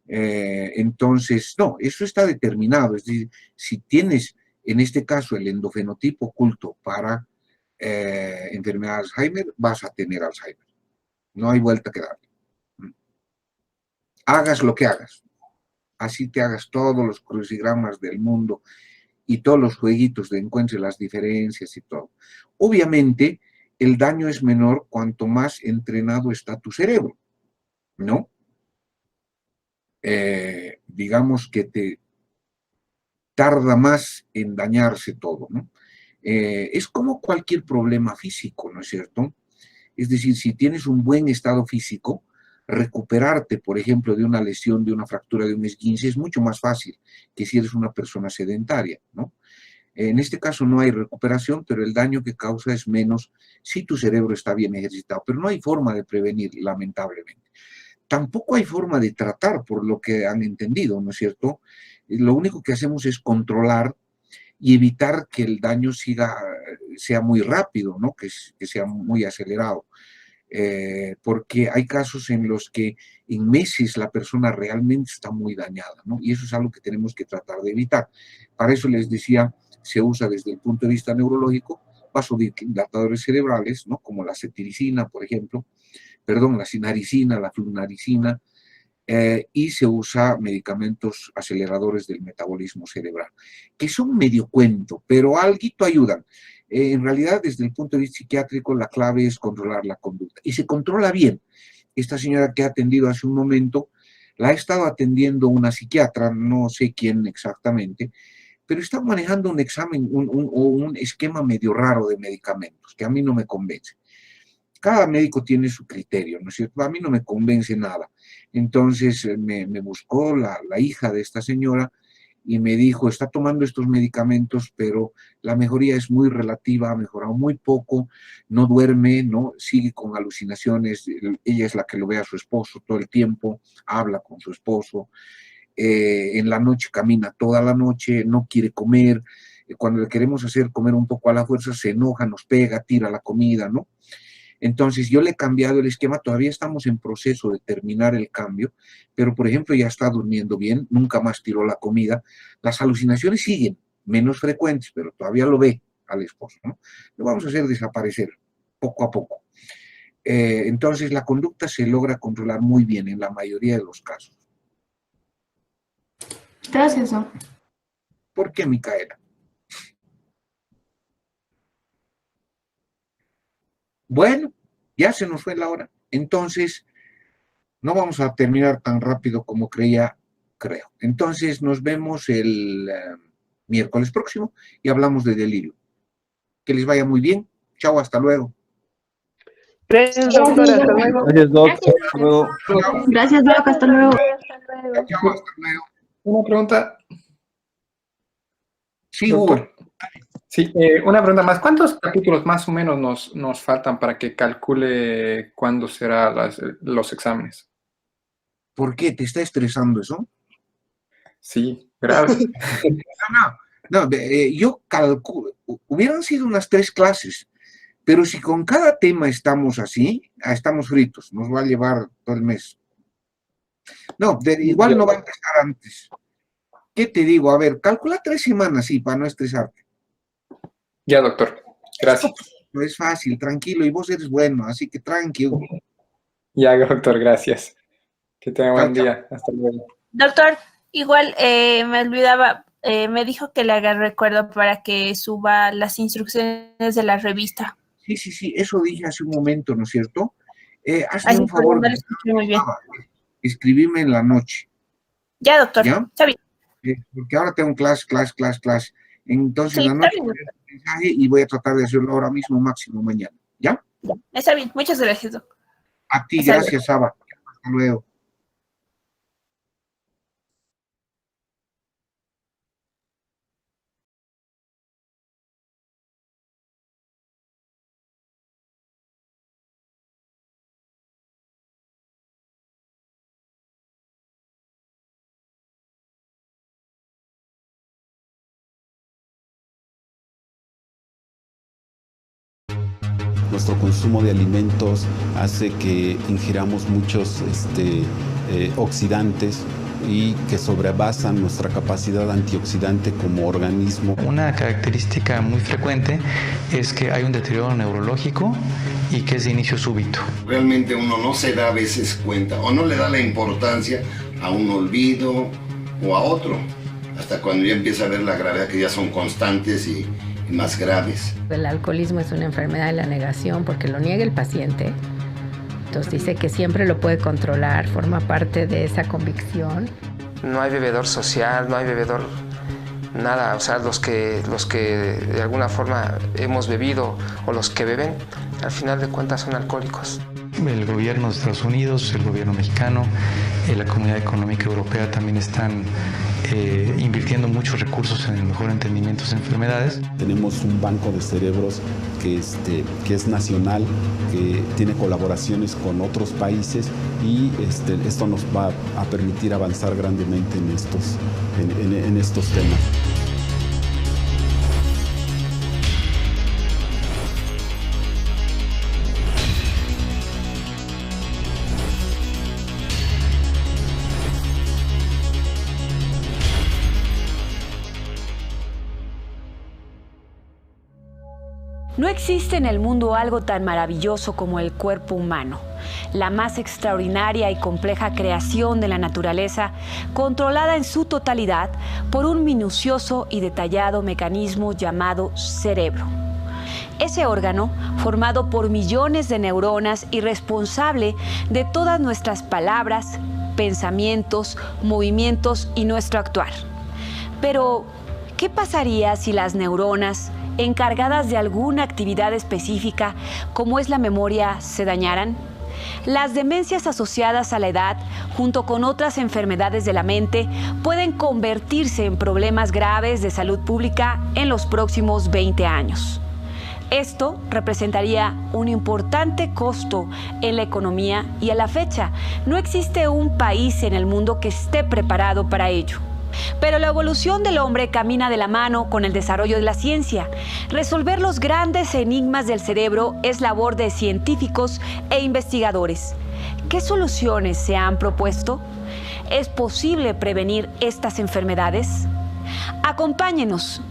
Speaker 1: Entonces, no, eso está determinado. Es decir, si tienes, en este caso, el endofenotipo oculto para enfermedad de Alzheimer, vas a tener Alzheimer. No hay vuelta que darle. Hagas lo que hagas. Así te hagas todos los crucigramas del mundo y todos los jueguitos de encuentre las diferencias y todo. Obviamente, el daño es menor cuanto más entrenado está tu cerebro, ¿no? Digamos que te tarda más en dañarse todo, ¿no? Es como cualquier problema físico, ¿no es cierto? Es decir, si tienes un buen estado físico, recuperarte, por ejemplo, de una lesión, de una fractura, de un esguince, es mucho más fácil que si eres una persona sedentaria, ¿no? En este caso no hay recuperación, pero el daño que causa es menos si tu cerebro está bien ejercitado. Pero no hay forma de prevenir, lamentablemente. Tampoco hay forma de tratar, por lo que han entendido, ¿no es cierto? Lo único que hacemos es controlar y evitar que el daño sea muy rápido, ¿no? Que sea muy acelerado. Porque hay casos en los que en meses la persona realmente está muy dañada, ¿no? Y eso es algo que tenemos que tratar de evitar. Para eso les decía, se usa desde el punto de vista neurológico vasodilatadores cerebrales, ¿no? Como la cetiricina, por ejemplo, perdón, la sinaricina, la flunaricina, y se usa medicamentos aceleradores del metabolismo cerebral, que son medio cuento, pero alguito ayudan. En realidad, desde el punto de vista psiquiátrico, la clave es controlar la conducta. Y se controla bien. Esta señora que ha atendido hace un momento, la ha estado atendiendo una psiquiatra, no sé quién exactamente, pero está manejando un examen o un esquema medio raro de medicamentos, que a mí no me convence. Cada médico tiene su criterio, ¿no es cierto? A mí no me convence nada. Entonces me buscó la hija de esta señora y me dijo, está tomando estos medicamentos, pero la mejoría es muy relativa, ha mejorado muy poco, no duerme, ¿no? Sigue con alucinaciones, ella es la que lo ve a su esposo todo el tiempo, habla con su esposo, en la noche camina toda la noche, no quiere comer, cuando le queremos hacer comer un poco a la fuerza se enoja, nos pega, tira la comida, ¿no? Entonces yo le he cambiado el esquema, todavía estamos en proceso de terminar el cambio, pero por ejemplo ya está durmiendo bien, nunca más tiró la comida, las alucinaciones siguen, menos frecuentes, pero todavía lo ve al esposo, ¿no? Lo vamos a hacer desaparecer poco a poco. Entonces la conducta se logra controlar muy bien en la mayoría de los casos.
Speaker 3: Gracias, Doc.
Speaker 1: ¿Por qué, Micaela? Bueno, ya se nos fue la hora. Entonces, no vamos a terminar tan rápido como creía, creo. Entonces, nos vemos el miércoles próximo y hablamos de delirio. Que les vaya muy bien. Chao, hasta luego.
Speaker 4: Gracias, doctor. Hasta luego.
Speaker 5: Gracias, Doc. Hasta luego.
Speaker 3: Gracias, Doc. Hasta luego.
Speaker 1: Chao, hasta luego.
Speaker 2: Una pregunta,
Speaker 1: Sí,
Speaker 2: doctor.
Speaker 1: Hugo.
Speaker 2: Sí, una pregunta más. ¿Cuántos capítulos más o menos nos faltan para que calcule cuándo serán los exámenes?
Speaker 1: ¿Por qué? ¿Te está estresando eso?
Speaker 2: Sí, grave.
Speaker 1: No, yo calculo, hubieran sido unas 3 clases, pero si con cada tema estamos así, estamos fritos, nos va a llevar todo el mes. No, igual no va a empezar antes. ¿Qué te digo? A ver, calcula 3 semanas, sí, para no estresarte.
Speaker 2: Ya, doctor. Gracias.
Speaker 1: No es fácil, tranquilo, y vos eres bueno, así que tranquilo.
Speaker 2: Ya, doctor, gracias. Que tenga buen
Speaker 1: Chao,
Speaker 2: día. Hasta luego.
Speaker 4: Doctor, igual me olvidaba, me dijo que le haga recuerdo para que suba las instrucciones de la revista.
Speaker 1: Sí, eso dije hace un momento, ¿no es cierto? Hazme
Speaker 4: Ay,
Speaker 1: un favor,
Speaker 4: no lo escuché muy bien.
Speaker 1: escribirme en la noche,
Speaker 4: Ya, doctor,
Speaker 1: ¿ya?
Speaker 4: está bien.
Speaker 1: Porque ahora tengo clase. Entonces
Speaker 4: Sí,
Speaker 1: en la
Speaker 4: está
Speaker 1: noche
Speaker 4: bien,
Speaker 1: voy a hacer un mensaje y voy a tratar de hacerlo ahora mismo, máximo mañana, ¿ya?
Speaker 4: está bien. Muchas gracias, doctor.
Speaker 1: A ti,
Speaker 4: Hasta
Speaker 1: gracias, Saba. Hasta luego.
Speaker 6: Nuestro consumo de alimentos hace que ingiramos muchos oxidantes y que sobrepasan nuestra capacidad antioxidante como organismo.
Speaker 7: Una característica muy frecuente es que hay un deterioro neurológico y que es de inicio súbito.
Speaker 8: Realmente uno no se da a veces cuenta o no le da la importancia a un olvido o a otro, hasta cuando ya empieza a ver la gravedad, que ya son constantes y más graves.
Speaker 9: El alcoholismo es una enfermedad de la negación porque lo niega el paciente. Entonces dice que siempre lo puede controlar, forma parte de esa convicción.
Speaker 10: No hay bebedor social, no hay bebedor nada, o sea, los que de alguna forma hemos bebido o los que beben, al final de cuentas son alcohólicos.
Speaker 7: El gobierno de Estados Unidos, el gobierno mexicano, la Comunidad Económica Europea también están invirtiendo muchos recursos en el mejor entendimiento de enfermedades.
Speaker 6: Tenemos un banco de cerebros que es nacional, que tiene colaboraciones con otros países y esto nos va a permitir avanzar grandemente en estos temas.
Speaker 5: No existe en el mundo algo tan maravilloso como el cuerpo humano, la más extraordinaria y compleja creación de la naturaleza, controlada en su totalidad por un minucioso y detallado mecanismo llamado cerebro. Ese órgano, formado por millones de neuronas y responsable de todas nuestras palabras, pensamientos, movimientos y nuestro actuar. Pero, ¿qué pasaría si las neuronas, encargadas de alguna actividad específica, como es la memoria, se dañaran? Las demencias asociadas a la edad, junto con otras enfermedades de la mente, pueden convertirse en problemas graves de salud pública en los próximos 20 años. Esto representaría un importante costo en la economía y a la fecha no existe un país en el mundo que esté preparado para ello. Pero la evolución del hombre camina de la mano con el desarrollo de la ciencia. Resolver los grandes enigmas del cerebro es labor de científicos e investigadores. ¿Qué soluciones se han propuesto? ¿Es posible prevenir estas enfermedades? Acompáñenos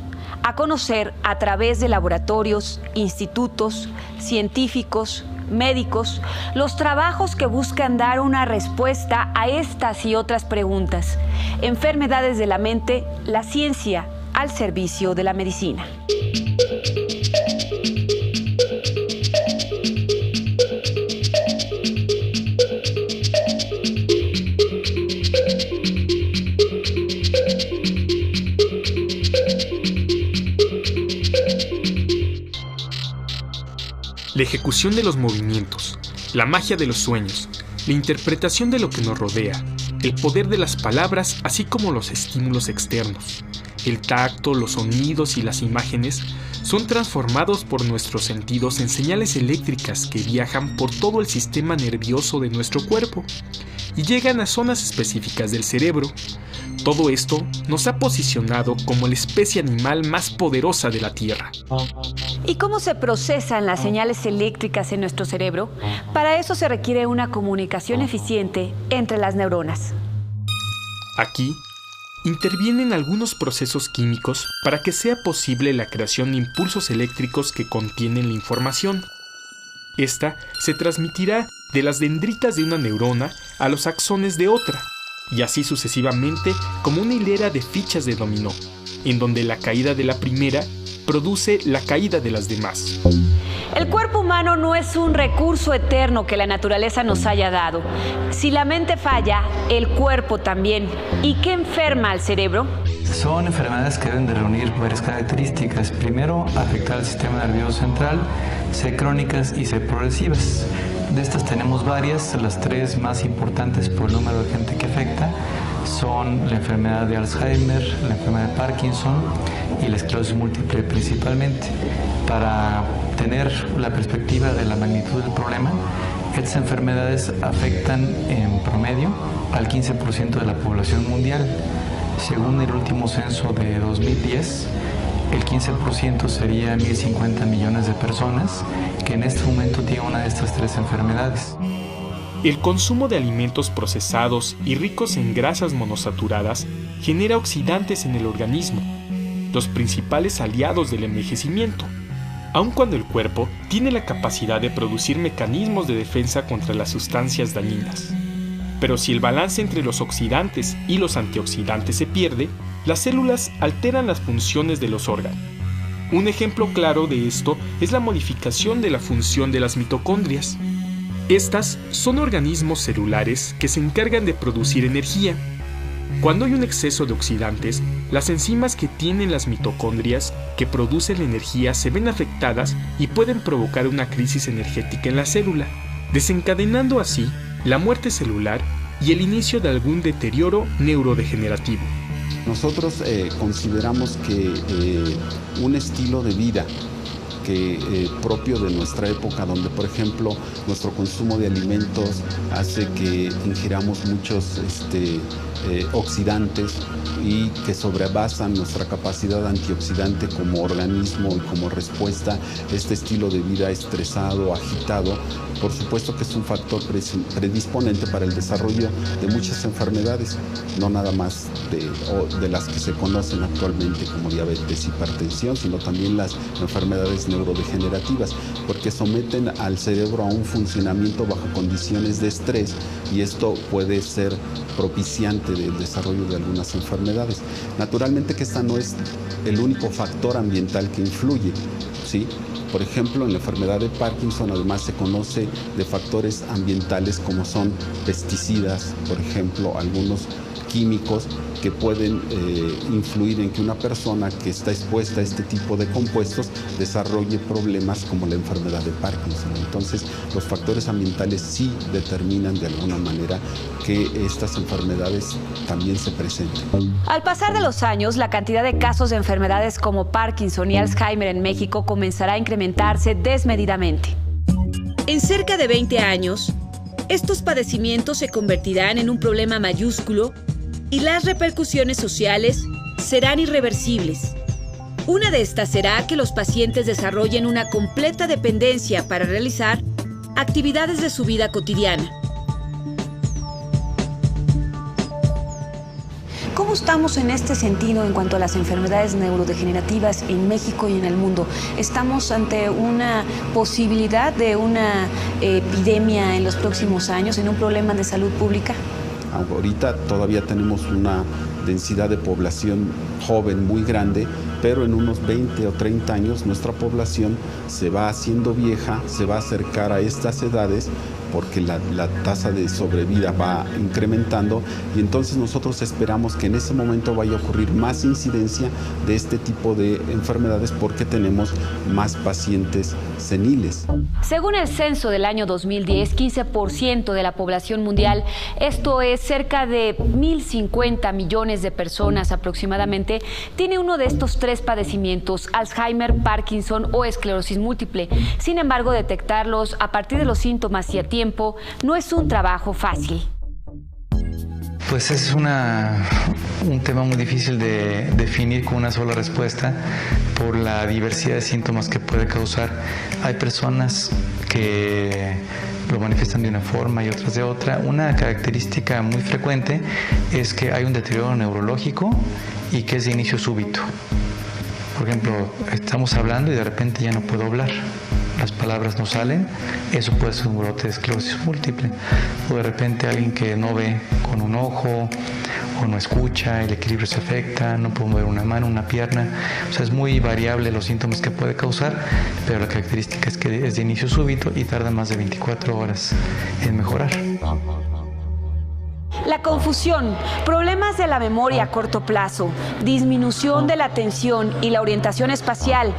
Speaker 5: a conocer a través de laboratorios, institutos, científicos, médicos, los trabajos que buscan dar una respuesta a estas y otras preguntas. Enfermedades de la mente, la ciencia al servicio de la medicina.
Speaker 11: La ejecución de los movimientos, la magia de los sueños, la interpretación de lo que nos rodea, el poder de las palabras, así como los estímulos externos, el tacto, los sonidos y las imágenes son transformados por nuestros sentidos en señales eléctricas que viajan por todo el sistema nervioso de nuestro cuerpo y llegan a zonas específicas del cerebro. Todo esto nos ha posicionado como la especie animal más poderosa de la Tierra.
Speaker 5: ¿Y cómo se procesan las señales eléctricas en nuestro cerebro? Para eso se requiere una comunicación eficiente entre las neuronas.
Speaker 11: Aquí intervienen algunos procesos químicos para que sea posible la creación de impulsos eléctricos que contienen la información. Esta se transmitirá de las dendritas de una neurona a los axones de otra, y así sucesivamente como una hilera de fichas de dominó, en donde la caída de la primera produce la caída de las demás.
Speaker 5: El cuerpo humano no es un recurso eterno que la naturaleza nos haya dado. Si la mente falla, el cuerpo también. ¿Y qué enferma al cerebro?
Speaker 7: Son enfermedades que deben de reunir varias características. Primero, afectar al sistema nervioso central, ser crónicas y ser progresivas. De estas tenemos varias, las tres más importantes por el número de gente que afecta son la enfermedad de Alzheimer, la enfermedad de Parkinson y la esclerosis múltiple principalmente. Para tener la perspectiva de la magnitud del problema, estas enfermedades afectan en promedio al 15% de la población mundial. Según el último censo de 2010, el 15% sería 1.050 millones de personas que en este momento tienen una de estas tres enfermedades.
Speaker 11: El consumo de alimentos procesados y ricos en grasas monosaturadas genera oxidantes en el organismo, los principales aliados del envejecimiento, aun cuando el cuerpo tiene la capacidad de producir mecanismos de defensa contra las sustancias dañinas. Pero si el balance entre los oxidantes y los antioxidantes se pierde, las células alteran las funciones de los órganos. Un ejemplo claro de esto es la modificación de la función de las mitocondrias. Estas son organismos celulares que se encargan de producir energía. Cuando hay un exceso de oxidantes, las enzimas que tienen las mitocondrias que producen la energía se ven afectadas y pueden provocar una crisis energética en la célula, desencadenando así la muerte celular y el inicio de algún deterioro neurodegenerativo.
Speaker 6: Nosotros consideramos que un estilo de vida propio de nuestra época, donde por ejemplo nuestro consumo de alimentos hace que ingiramos muchos oxidantes y que sobrepasan nuestra capacidad antioxidante como organismo y como respuesta. Este estilo de vida estresado, agitado, por supuesto que es un factor predisponente para el desarrollo de muchas enfermedades, no nada más de las que se conocen actualmente como diabetes, hipertensión, sino también las enfermedades neurodegenerativas, porque someten al cerebro a un funcionamiento bajo condiciones de estrés y esto puede ser propiciante del desarrollo de algunas enfermedades. Naturalmente que esta no es el único factor ambiental que influye, ¿sí? Por ejemplo, en la enfermedad de Parkinson además se conoce de factores ambientales como son pesticidas, por ejemplo, algunos químicos que pueden influir en que una persona que está expuesta a este tipo de compuestos desarrolle problemas como la enfermedad de Parkinson. Entonces, los factores ambientales sí determinan de alguna manera que estas enfermedades también se presenten.
Speaker 5: Al pasar de los años, la cantidad de casos de enfermedades como Parkinson y Alzheimer en México comenzará a incrementarse desmedidamente. En cerca de 20 años, estos padecimientos se convertirán en un problema mayúsculo y las repercusiones sociales serán irreversibles. Una de estas será que los pacientes desarrollen una completa dependencia para realizar actividades de su vida cotidiana. ¿Cómo estamos en este sentido en cuanto a las enfermedades neurodegenerativas en México y en el mundo? ¿Estamos ante una posibilidad de una epidemia en los próximos años, en un problema de salud pública?
Speaker 6: Ahorita todavía tenemos una densidad de población joven muy grande, pero en unos 20 o 30 años nuestra población se va haciendo vieja, se va a acercar a estas edades porque la tasa de sobrevida va incrementando y entonces nosotros esperamos que en ese momento vaya a ocurrir más incidencia de este tipo de enfermedades porque tenemos más pacientes seniles.
Speaker 5: Según el censo del año 2010, 15% de la población mundial, esto es cerca de 1.050 millones de personas aproximadamente, tiene uno de estos tres padecimientos, Alzheimer, Parkinson o esclerosis múltiple. Sin embargo, detectarlos a partir de los síntomas y a tiempo no es un trabajo fácil.
Speaker 7: Pues es un tema muy difícil de definir con una sola respuesta por la diversidad de síntomas que puede causar. Hay personas que lo manifiestan de una forma y otras de otra. Una característica muy frecuente es que hay un deterioro neurológico y que es de inicio súbito. Por ejemplo, estamos hablando y de repente ya no puedo hablar. Las palabras no salen, eso puede ser un brote de esclerosis múltiple. O de repente alguien que no ve con un ojo o no escucha, el equilibrio se afecta, no puede mover una mano, una pierna. O sea, es muy variable los síntomas que puede causar, pero la característica es que es de inicio súbito y tarda más de 24 horas en mejorar.
Speaker 5: La confusión, problemas de la memoria a corto plazo, disminución de la atención y la orientación espacial,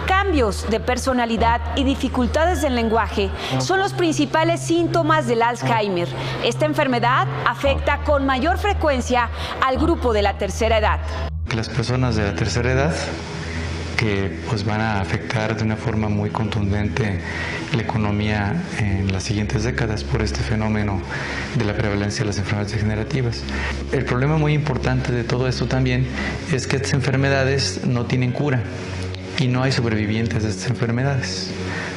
Speaker 5: cambios de personalidad y dificultades del lenguaje son los principales síntomas del Alzheimer. Esta enfermedad afecta con mayor frecuencia al grupo de la tercera edad.
Speaker 7: Las personas de la tercera edad que pues van a afectar de una forma muy contundente la economía en las siguientes décadas por este fenómeno de la prevalencia de las enfermedades degenerativas. El problema muy importante de todo esto también es que estas enfermedades no tienen cura y no hay sobrevivientes de estas enfermedades.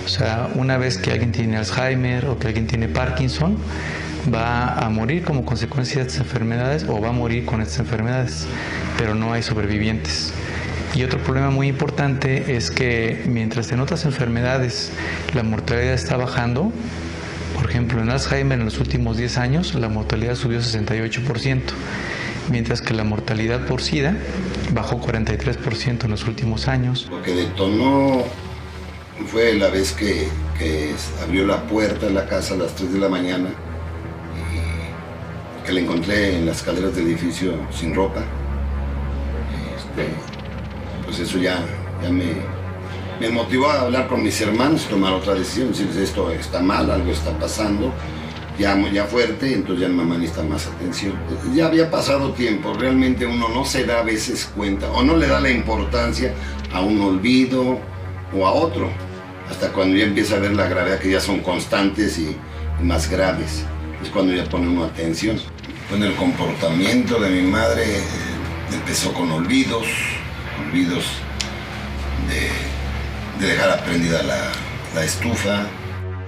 Speaker 7: O sea, una vez que alguien tiene Alzheimer o que alguien tiene Parkinson, va a morir como consecuencia de estas enfermedades o va a morir con estas enfermedades, pero no hay sobrevivientes. Y otro problema muy importante es que mientras en otras enfermedades la mortalidad está bajando, por ejemplo en Alzheimer en los últimos 10 años la mortalidad subió 68%, mientras que la mortalidad por SIDA bajó 43% en los últimos años.
Speaker 8: Lo que detonó fue la vez que abrió la puerta de la casa a las 3 de la mañana y que la encontré en las escaleras del edificio sin ropa. Pues eso ya me motivó a hablar con mis hermanos, tomar otra decisión, decirles esto está mal, algo está pasando, ya fuerte, entonces ya mi mamá necesita más atención. Ya había pasado tiempo, realmente uno no se da a veces cuenta o no le da la importancia a un olvido o a otro, hasta cuando ya empieza a ver la gravedad que ya son constantes y más graves, es cuando ya pone uno atención. Bueno, el comportamiento de mi madre empezó con olvidos de dejar prendida la estufa.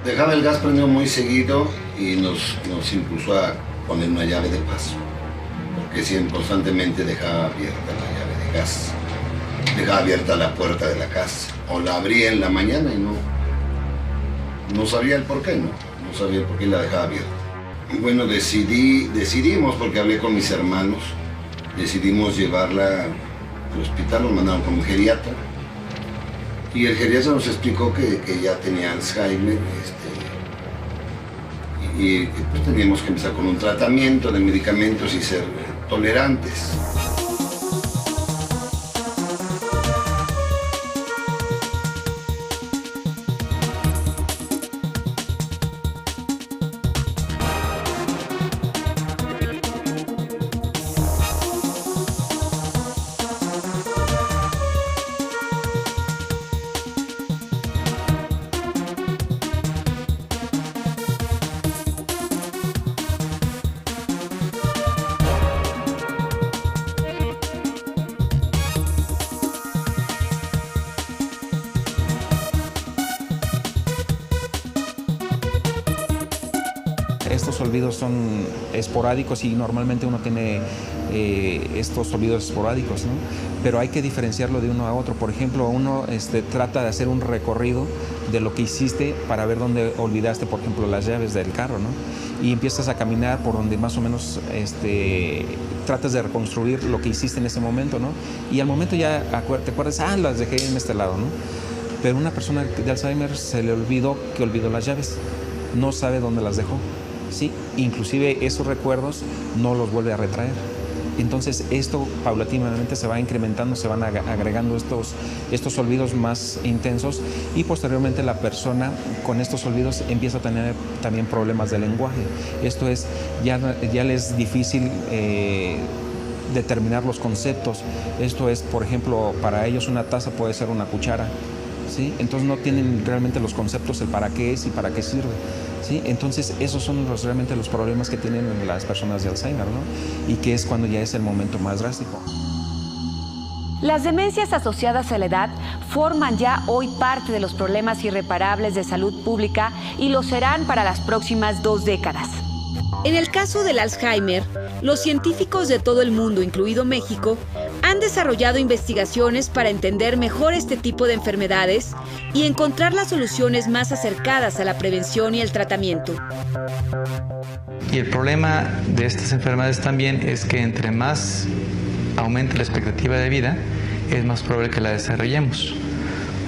Speaker 8: Dejaba el gas prendido muy seguido y nos impulsó a poner una llave de paso, porque siempre constantemente dejaba abierta la llave de gas, dejaba abierta la puerta de la casa, o la abría en la mañana y no sabía el por qué, no sabía el por qué la dejaba abierta. Y bueno, decidimos, porque hablé con mis hermanos, decidimos llevarla al hospital, nos mandaron con un geriatra, y el geriatra nos explicó que ya tenía Alzheimer, y pues teníamos que empezar con un tratamiento de medicamentos y ser tolerantes.
Speaker 12: Estos olvidos son esporádicos y normalmente uno tiene estos olvidos esporádicos, ¿no? Pero hay que diferenciarlo de uno a otro. Por ejemplo, uno trata de hacer un recorrido de lo que hiciste para ver dónde olvidaste, por ejemplo, las llaves del carro, ¿no? Y empiezas a caminar por donde más o menos tratas de reconstruir lo que hiciste en ese momento, ¿no? Y al momento ya te acuerdas, las dejé en este lado, ¿no? Pero una persona de Alzheimer se le olvidó que olvidó las llaves, no sabe dónde las dejó. Sí, inclusive esos recuerdos no los vuelve a retraer. Entonces esto paulatinamente se va incrementando, se van agregando estos olvidos más intensos y posteriormente la persona con estos olvidos empieza a tener también problemas de lenguaje. Esto es, ya le es difícil determinar los conceptos. Esto es, por ejemplo, para ellos una taza puede ser una cuchara, ¿sí? Entonces no tienen realmente los conceptos, el para qué es y para qué sirve. ¿Sí? Entonces esos son realmente los problemas que tienen las personas de Alzheimer, ¿no? Y que es cuando ya es el momento más drástico.
Speaker 5: Las demencias asociadas a la edad forman ya hoy parte de los problemas irreparables de salud pública y lo serán para las próximas 2 décadas. En el caso del Alzheimer, los científicos de todo el mundo, incluido México, han desarrollado investigaciones para entender mejor este tipo de enfermedades y encontrar las soluciones más acercadas a la prevención y el tratamiento.
Speaker 7: Y el problema de estas enfermedades también es que entre más aumente la expectativa de vida, es más probable que la desarrollemos.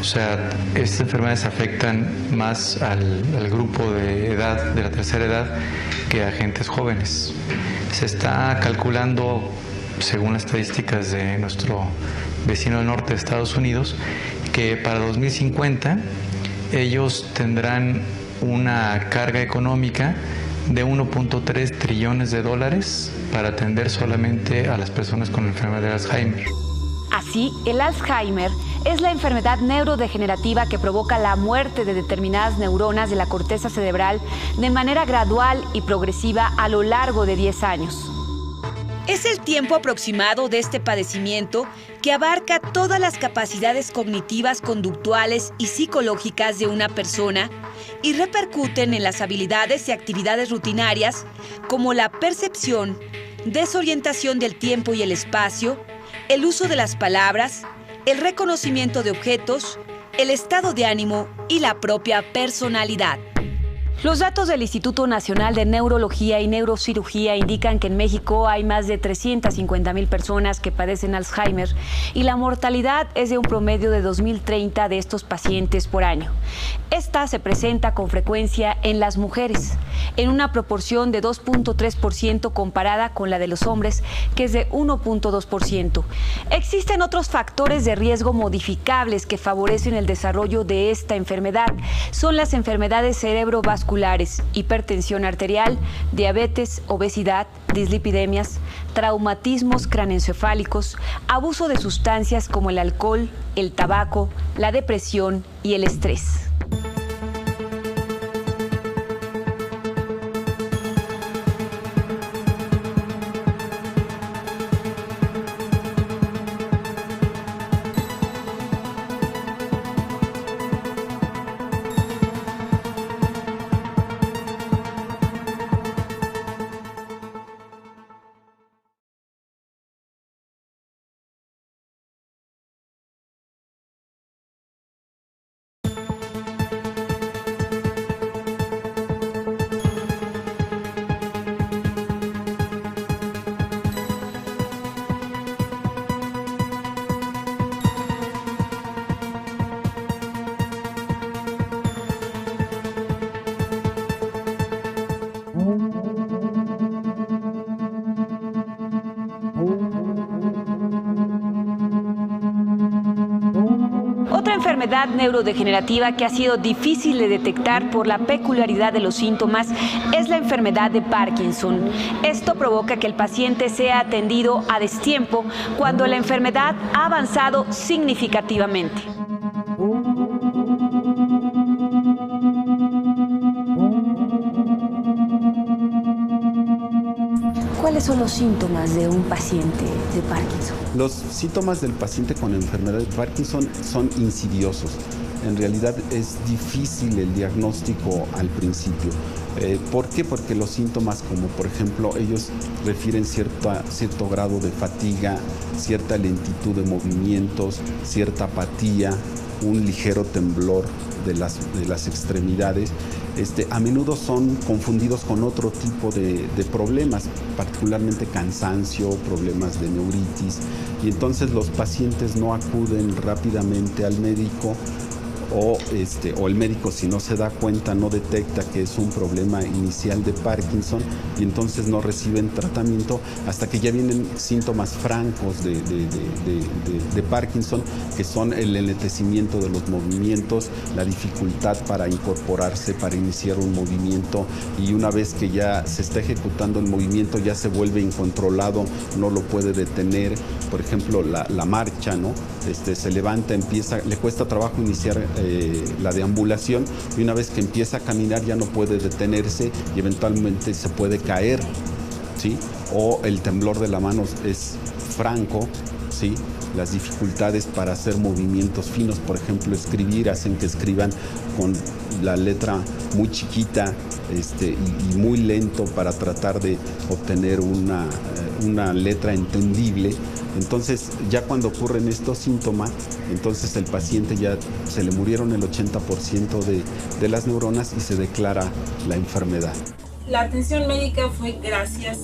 Speaker 7: O sea, estas enfermedades afectan más al grupo de edad, de la tercera edad, que a agentes jóvenes. Se está calculando, según las estadísticas de nuestro vecino del norte de Estados Unidos, que para 2050 ellos tendrán una carga económica de 1.3 trillones de dólares para atender solamente a las personas con enfermedad de Alzheimer.
Speaker 5: Así, el Alzheimer es la enfermedad neurodegenerativa que provoca la muerte de determinadas neuronas de la corteza cerebral de manera gradual y progresiva a lo largo de 10 años. Es el tiempo aproximado de este padecimiento que abarca todas las capacidades cognitivas, conductuales y psicológicas de una persona y repercuten en las habilidades y actividades rutinarias como la percepción, desorientación del tiempo y el espacio, el uso de las palabras, el reconocimiento de objetos, el estado de ánimo y la propia personalidad. Los datos del Instituto Nacional de Neurología y Neurocirugía indican que en México hay más de 350,000 personas que padecen Alzheimer y la mortalidad es de un promedio de 2.030 de estos pacientes por año. Esta se presenta con frecuencia en las mujeres, en una proporción de 2.3% comparada con la de los hombres, que es de 1.2%. Existen otros factores de riesgo modificables que favorecen el desarrollo de esta enfermedad. Son las enfermedades cerebrovasculares, hipertensión arterial, diabetes, obesidad, dislipidemias, traumatismos craneoencefálicos, abuso de sustancias como el alcohol, el tabaco, la depresión y el estrés. enfermedad neurodegenerativa que ha sido difícil de detectar por la peculiaridad de los síntomas es la enfermedad de Parkinson. Esto provoca que el paciente sea atendido a destiempo cuando la enfermedad ha avanzado significativamente. ¿Cuáles son los síntomas de un paciente de Parkinson?
Speaker 6: Los síntomas del paciente con enfermedad de Parkinson son insidiosos. En realidad es difícil el diagnóstico al principio. ¿Por qué? Porque los síntomas, como por ejemplo, ellos refieren cierto grado de fatiga, cierta lentitud de movimientos, cierta apatía, un ligero temblor de las extremidades. A menudo son confundidos con otro tipo de problemas, particularmente cansancio, problemas de neuritis, y entonces los pacientes no acuden rápidamente al médico o el médico, si no se da cuenta, no detecta que es un problema inicial de Parkinson, y entonces no reciben tratamiento hasta que ya vienen síntomas francos de Parkinson, que son el enlentecimiento de los movimientos, la dificultad para incorporarse, para iniciar un movimiento, y una vez que ya se está ejecutando el movimiento ya se vuelve incontrolado, no lo puede detener. Por ejemplo, la marcha, ¿no? Se levanta, le cuesta trabajo iniciar la deambulación, y una vez que empieza a caminar ya no puede detenerse y eventualmente se puede caer, ¿sí? O el temblor de la mano es franco, ¿sí? Las dificultades para hacer movimientos finos, por ejemplo, escribir, hacen que escriban con la letra muy chiquita y muy lento para tratar de obtener una letra entendible. Entonces, ya cuando ocurren estos síntomas, entonces el paciente ya se le murieron el 80% de las neuronas y se declara la enfermedad.
Speaker 13: La atención médica fue gracias,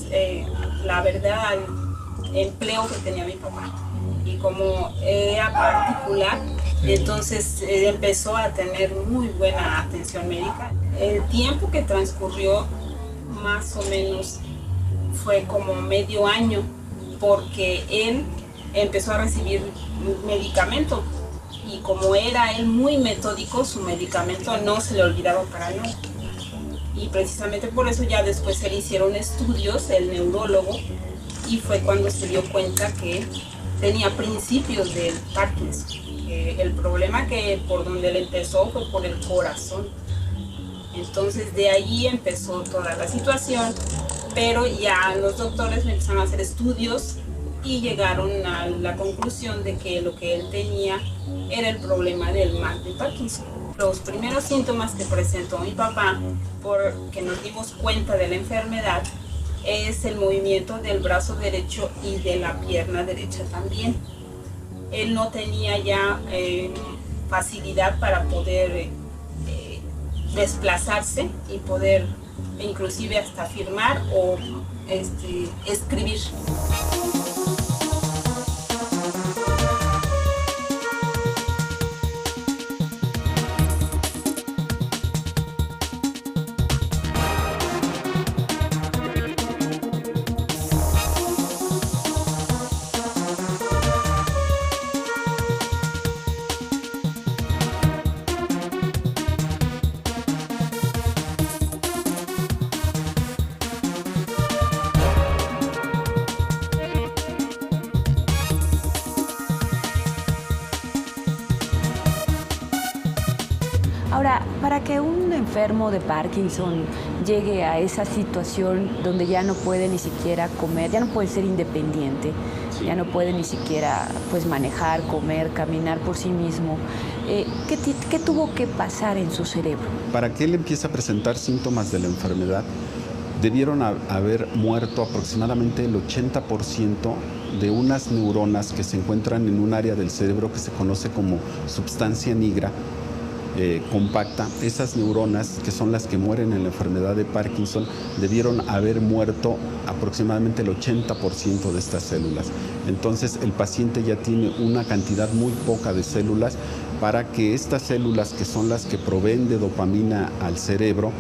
Speaker 13: la verdad, al empleo que tenía mi papá. Y como era particular, entonces empezó a tener muy buena atención médica. El tiempo que transcurrió más o menos fue como medio año, porque él empezó a recibir medicamento, y como era él muy metódico, su medicamento no se le olvidaba para nada. Y precisamente por eso ya después se le hicieron estudios, el neurólogo, y fue cuando se dio cuenta que tenía principios del Parkinson. El problema por donde le empezó fue por el corazón. Entonces de ahí empezó toda la situación, pero ya los doctores empezaron a hacer estudios y llegaron a la conclusión de que lo que él tenía era el problema del mal de Parkinson. Los primeros síntomas que presentó mi papá, porque nos dimos cuenta de la enfermedad, es el movimiento del brazo derecho y de la pierna derecha también. Él no tenía ya facilidad para poder desplazarse y poder inclusive hasta firmar o escribir.
Speaker 5: Ahora, para que un enfermo de Parkinson llegue a esa situación donde ya no puede ni siquiera comer, ya no puede ser independiente, ya no puede ni siquiera manejar, comer, caminar por sí mismo, ¿qué tuvo que pasar en su cerebro?
Speaker 6: Para que él empiece a presentar síntomas de la enfermedad, debieron haber muerto aproximadamente el 80% de unas neuronas que se encuentran en un área del cerebro que se conoce como substancia nigra compacta. Esas neuronas, que son las que mueren en la enfermedad de Parkinson, debieron haber muerto aproximadamente el 80% de estas células. Entonces el paciente ya tiene una cantidad muy poca de células para que estas células, que son las que proveen de dopamina al cerebro,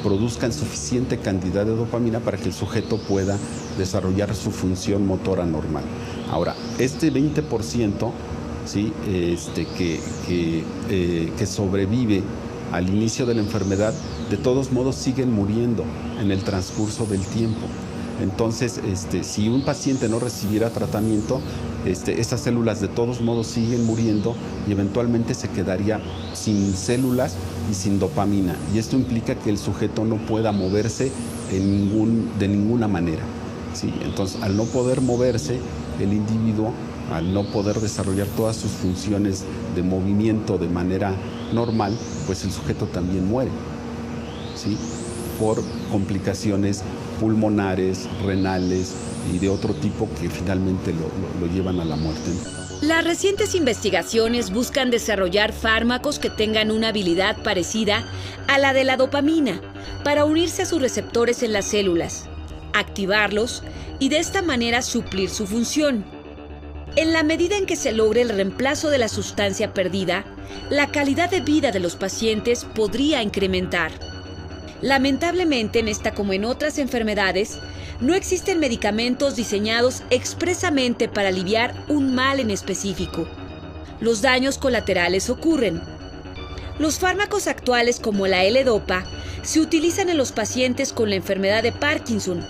Speaker 6: produzcan suficiente cantidad de dopamina para que el sujeto pueda desarrollar su función motora normal. Ahora, este 20% ¿sí? Que sobrevive al inicio de la enfermedad, de todos modos siguen muriendo en el transcurso del tiempo. Entonces, si un paciente no recibiera tratamiento, estas células de todos modos siguen muriendo y eventualmente se quedaría sin células y sin dopamina. Y esto implica que el sujeto no pueda moverse de ninguna manera, ¿sí? Entonces, al no poder moverse, el individuo, al no poder desarrollar todas sus funciones de movimiento de manera normal, pues el sujeto también muere, ¿sí? Por complicaciones pulmonares, renales y de otro tipo que finalmente lo llevan a la muerte.
Speaker 5: Las recientes investigaciones buscan desarrollar fármacos que tengan una habilidad parecida a la de la dopamina para unirse a sus receptores en las células, activarlos y de esta manera suplir su función. En la medida en que se logre el reemplazo de la sustancia perdida, la calidad de vida de los pacientes podría incrementar. Lamentablemente, en esta como en otras enfermedades, no existen medicamentos diseñados expresamente para aliviar un mal en específico. Los daños colaterales ocurren. Los fármacos actuales como la L-Dopa se utilizan en los pacientes con la enfermedad de Parkinson,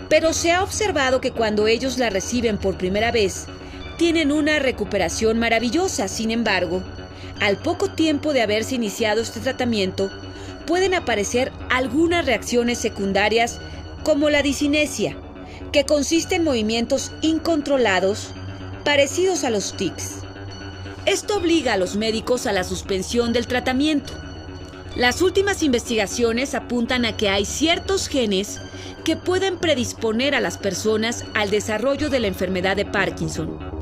Speaker 5: pero se ha observado que cuando ellos la reciben por primera vez, tienen una recuperación maravillosa. Sin embargo, al poco tiempo de haberse iniciado este tratamiento, pueden aparecer algunas reacciones secundarias como la discinesia, que consiste en movimientos incontrolados parecidos a los tics. Esto obliga a los médicos a la suspensión del tratamiento. Las últimas investigaciones apuntan a que hay ciertos genes que pueden predisponer a las personas al desarrollo de la enfermedad de Parkinson.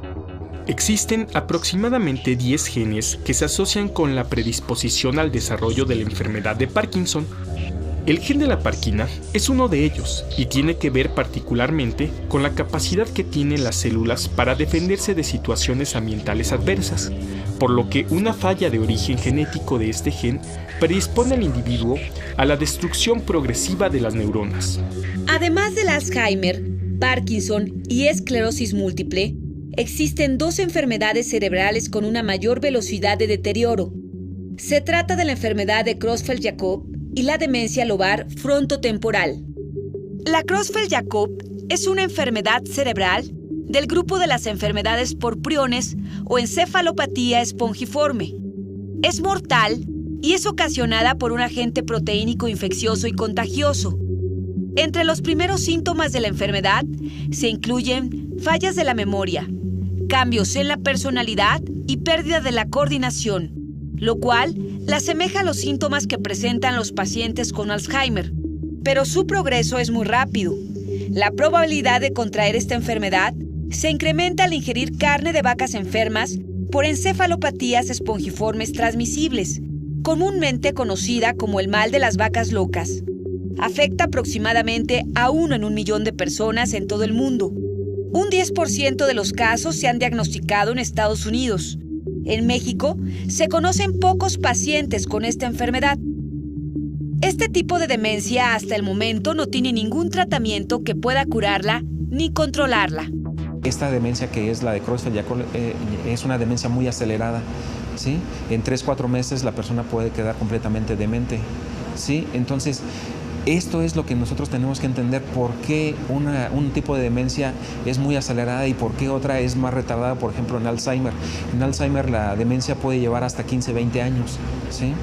Speaker 11: Existen aproximadamente 10 genes que se asocian con la predisposición al desarrollo de la enfermedad de Parkinson. El gen de la parquina es uno de ellos y tiene que ver particularmente con la capacidad que tienen las células para defenderse de situaciones ambientales adversas, por lo que una falla de origen genético de este gen predispone al individuo a la destrucción progresiva de las neuronas.
Speaker 5: Además del Alzheimer, Parkinson y esclerosis múltiple, existen 2 enfermedades cerebrales con una mayor velocidad de deterioro. Se trata de la enfermedad de Creutzfeldt-Jakob y la demencia lobar frontotemporal. La Creutzfeldt-Jakob es una enfermedad cerebral del grupo de las enfermedades por priones o encefalopatía espongiforme. Es mortal y es ocasionada por un agente proteínico infeccioso y contagioso. Entre los primeros síntomas de la enfermedad se incluyen fallas de la memoria, cambios en la personalidad y pérdida de la coordinación, lo cual la asemeja a los síntomas que presentan los pacientes con Alzheimer. Pero su progreso es muy rápido. La probabilidad de contraer esta enfermedad se incrementa al ingerir carne de vacas enfermas por encefalopatías espongiformes transmisibles, comúnmente conocida como el mal de las vacas locas. Afecta aproximadamente a 1 en 1 millón de personas en todo el mundo. Un 10% de los casos se han diagnosticado en Estados Unidos. En México se conocen pocos pacientes con esta enfermedad. Este tipo de demencia hasta el momento no tiene ningún tratamiento que pueda curarla ni controlarla.
Speaker 12: Esta demencia que es la de Creutzfeldt-Jakob es una demencia muy acelerada, ¿sí? En 3-4 meses la persona puede quedar completamente demente, ¿sí? Entonces, esto es lo que nosotros tenemos que entender, por qué un tipo de demencia es muy acelerada y por qué otra es más retardada, por ejemplo, en Alzheimer. En Alzheimer la demencia puede llevar hasta 15-20 años, ¿sí?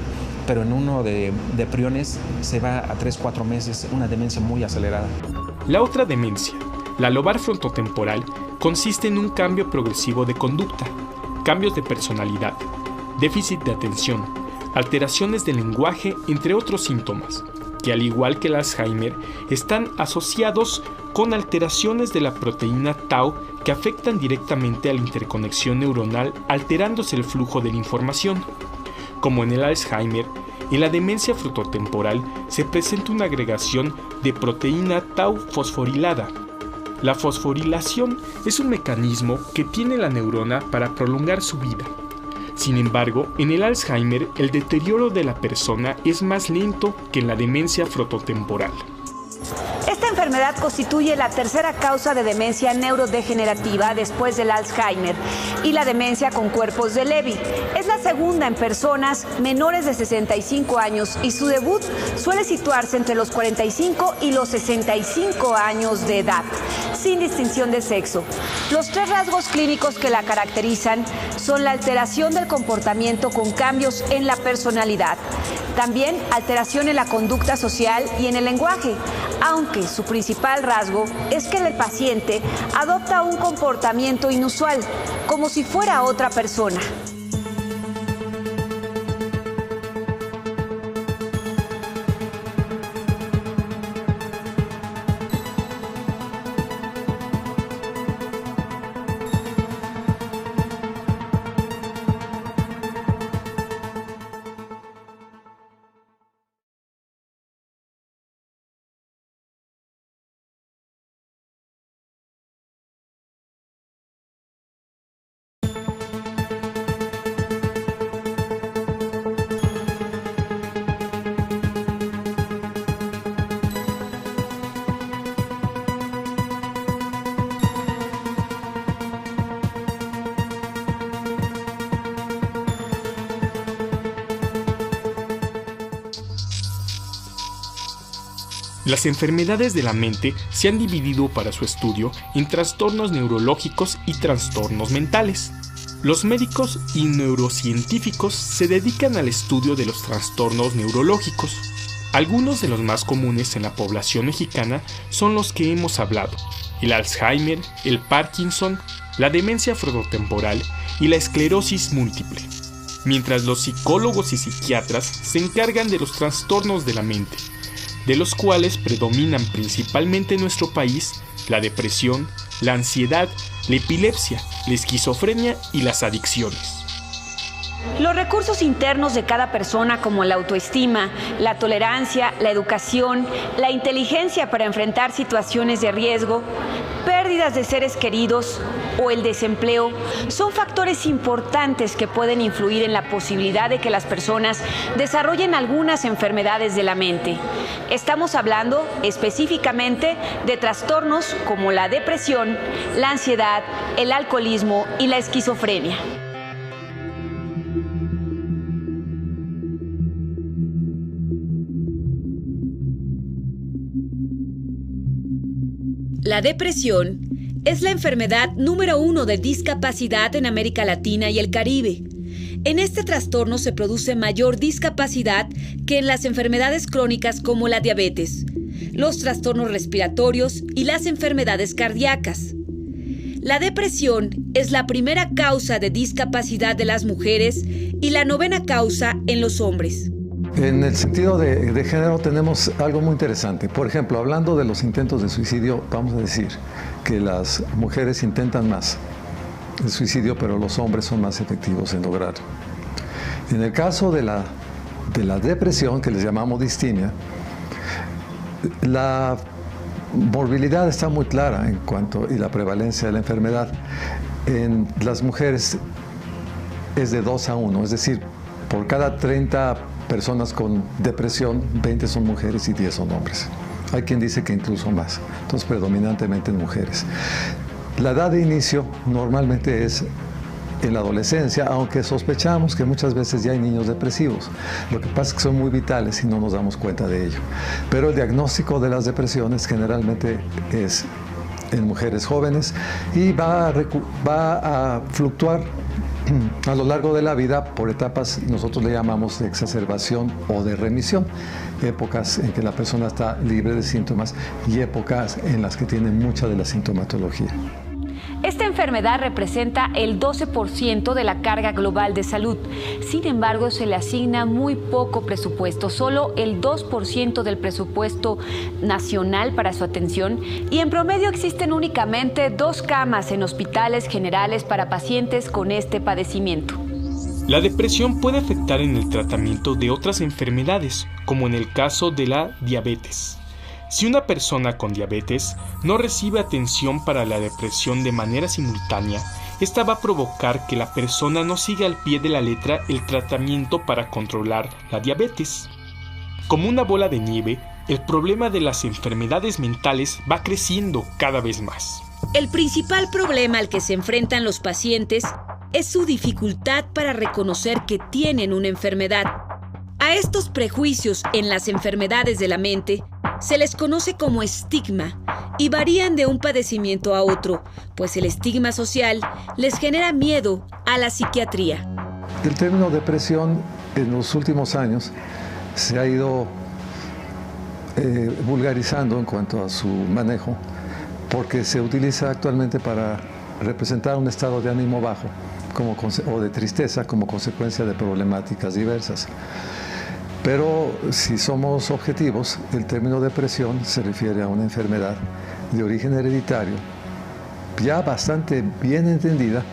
Speaker 12: Pero en uno de priones se va a 3-4 meses, una demencia muy acelerada.
Speaker 11: La otra demencia, la lobar frontotemporal, consiste en un cambio progresivo de conducta, cambios de personalidad, déficit de atención, alteraciones del lenguaje, entre otros síntomas, que al igual que el Alzheimer, están asociados con alteraciones de la proteína tau que afectan directamente a la interconexión neuronal, alterándose el flujo de la información. Como en el Alzheimer, en la demencia frontotemporal se presenta una agregación de proteína tau fosforilada. La fosforilación es un mecanismo que tiene la neurona para prolongar su vida. Sin embargo, en el Alzheimer, el deterioro de la persona es más lento que en la demencia frontotemporal.
Speaker 5: Esta enfermedad constituye la tercera causa de demencia neurodegenerativa después del Alzheimer y la demencia con cuerpos de Lewy. Es la segunda en personas menores de 65 años y su debut suele situarse entre los 45 y los 65 años de edad, sin distinción de sexo. Los tres rasgos clínicos que la caracterizan son la alteración del comportamiento con cambios en la personalidad, también alteración en la conducta social y en el lenguaje, aunque su principal rasgo es que el paciente adopta un comportamiento inusual, como si fuera otra persona.
Speaker 11: Las enfermedades de la mente se han dividido para su estudio en trastornos neurológicos y trastornos mentales. Los médicos y neurocientíficos se dedican al estudio de los trastornos neurológicos. Algunos de los más comunes en la población mexicana son los que hemos hablado: el Alzheimer, el Parkinson, la demencia frontotemporal y la esclerosis múltiple. Mientras los psicólogos y psiquiatras se encargan de los trastornos de la mente, de los cuales predominan principalmente en nuestro país la depresión, la ansiedad, la epilepsia, la esquizofrenia y las adicciones.
Speaker 5: Los recursos internos de cada persona, como la autoestima, la tolerancia, la educación, la inteligencia para enfrentar situaciones de riesgo, pérdidas de seres queridos o el desempleo, son factores importantes que pueden influir en la posibilidad de que las personas desarrollen algunas enfermedades de la mente. Estamos hablando específicamente de trastornos como la depresión, la ansiedad, el alcoholismo y la esquizofrenia. La depresión es la enfermedad número 1 de discapacidad en América Latina y el Caribe. En este trastorno se produce mayor discapacidad que en las enfermedades crónicas como la diabetes, los trastornos respiratorios y las enfermedades cardíacas. La depresión es la primera causa de discapacidad de las mujeres y la 9ª causa en los hombres.
Speaker 14: En el sentido de género tenemos algo muy interesante. Por ejemplo, hablando de los intentos de suicidio, vamos a decir que las mujeres intentan más el suicidio, pero los hombres son más efectivos en lograrlo. En el caso de la depresión, que les llamamos distimia, la morbilidad está muy clara y la prevalencia de la enfermedad en las mujeres es de 2 a 1, es decir, por cada 30 personas con depresión, 20 son mujeres y 10 son hombres. Hay quien dice que incluso más, entonces predominantemente en mujeres. La edad de inicio normalmente es en la adolescencia, aunque sospechamos que muchas veces ya hay niños depresivos. Lo que pasa es que son muy vitales y no nos damos cuenta de ello. Pero el diagnóstico de las depresiones generalmente es en mujeres jóvenes y va a fluctuar a lo largo de la vida por etapas, nosotros le llamamos de exacerbación o de remisión, épocas en que la persona está libre de síntomas y épocas en las que tiene mucha de la sintomatología.
Speaker 5: Esta enfermedad representa el 12% de la carga global de salud. Sin embargo, se le asigna muy poco presupuesto, solo el 2% del presupuesto nacional para su atención, y en promedio existen únicamente 2 camas en hospitales generales para pacientes con este padecimiento.
Speaker 11: La depresión puede afectar en el tratamiento de otras enfermedades, como en el caso de la diabetes. Si una persona con diabetes no recibe atención para la depresión de manera simultánea, esta va a provocar que la persona no siga al pie de la letra el tratamiento para controlar la diabetes. Como una bola de nieve, el problema de las enfermedades mentales va creciendo cada vez más.
Speaker 5: El principal problema al que se enfrentan los pacientes es su dificultad para reconocer que tienen una enfermedad. A estos prejuicios en las enfermedades de la mente se les conoce como estigma y varían de un padecimiento a otro, pues el estigma social les genera miedo a la psiquiatría.
Speaker 14: El término depresión en los últimos años se ha ido vulgarizando en cuanto a su manejo, porque se utiliza actualmente para representar un estado de ánimo bajo o de tristeza como consecuencia de problemáticas diversas. Pero si somos objetivos, el término depresión se refiere a una enfermedad de origen hereditario, ya bastante bien entendida,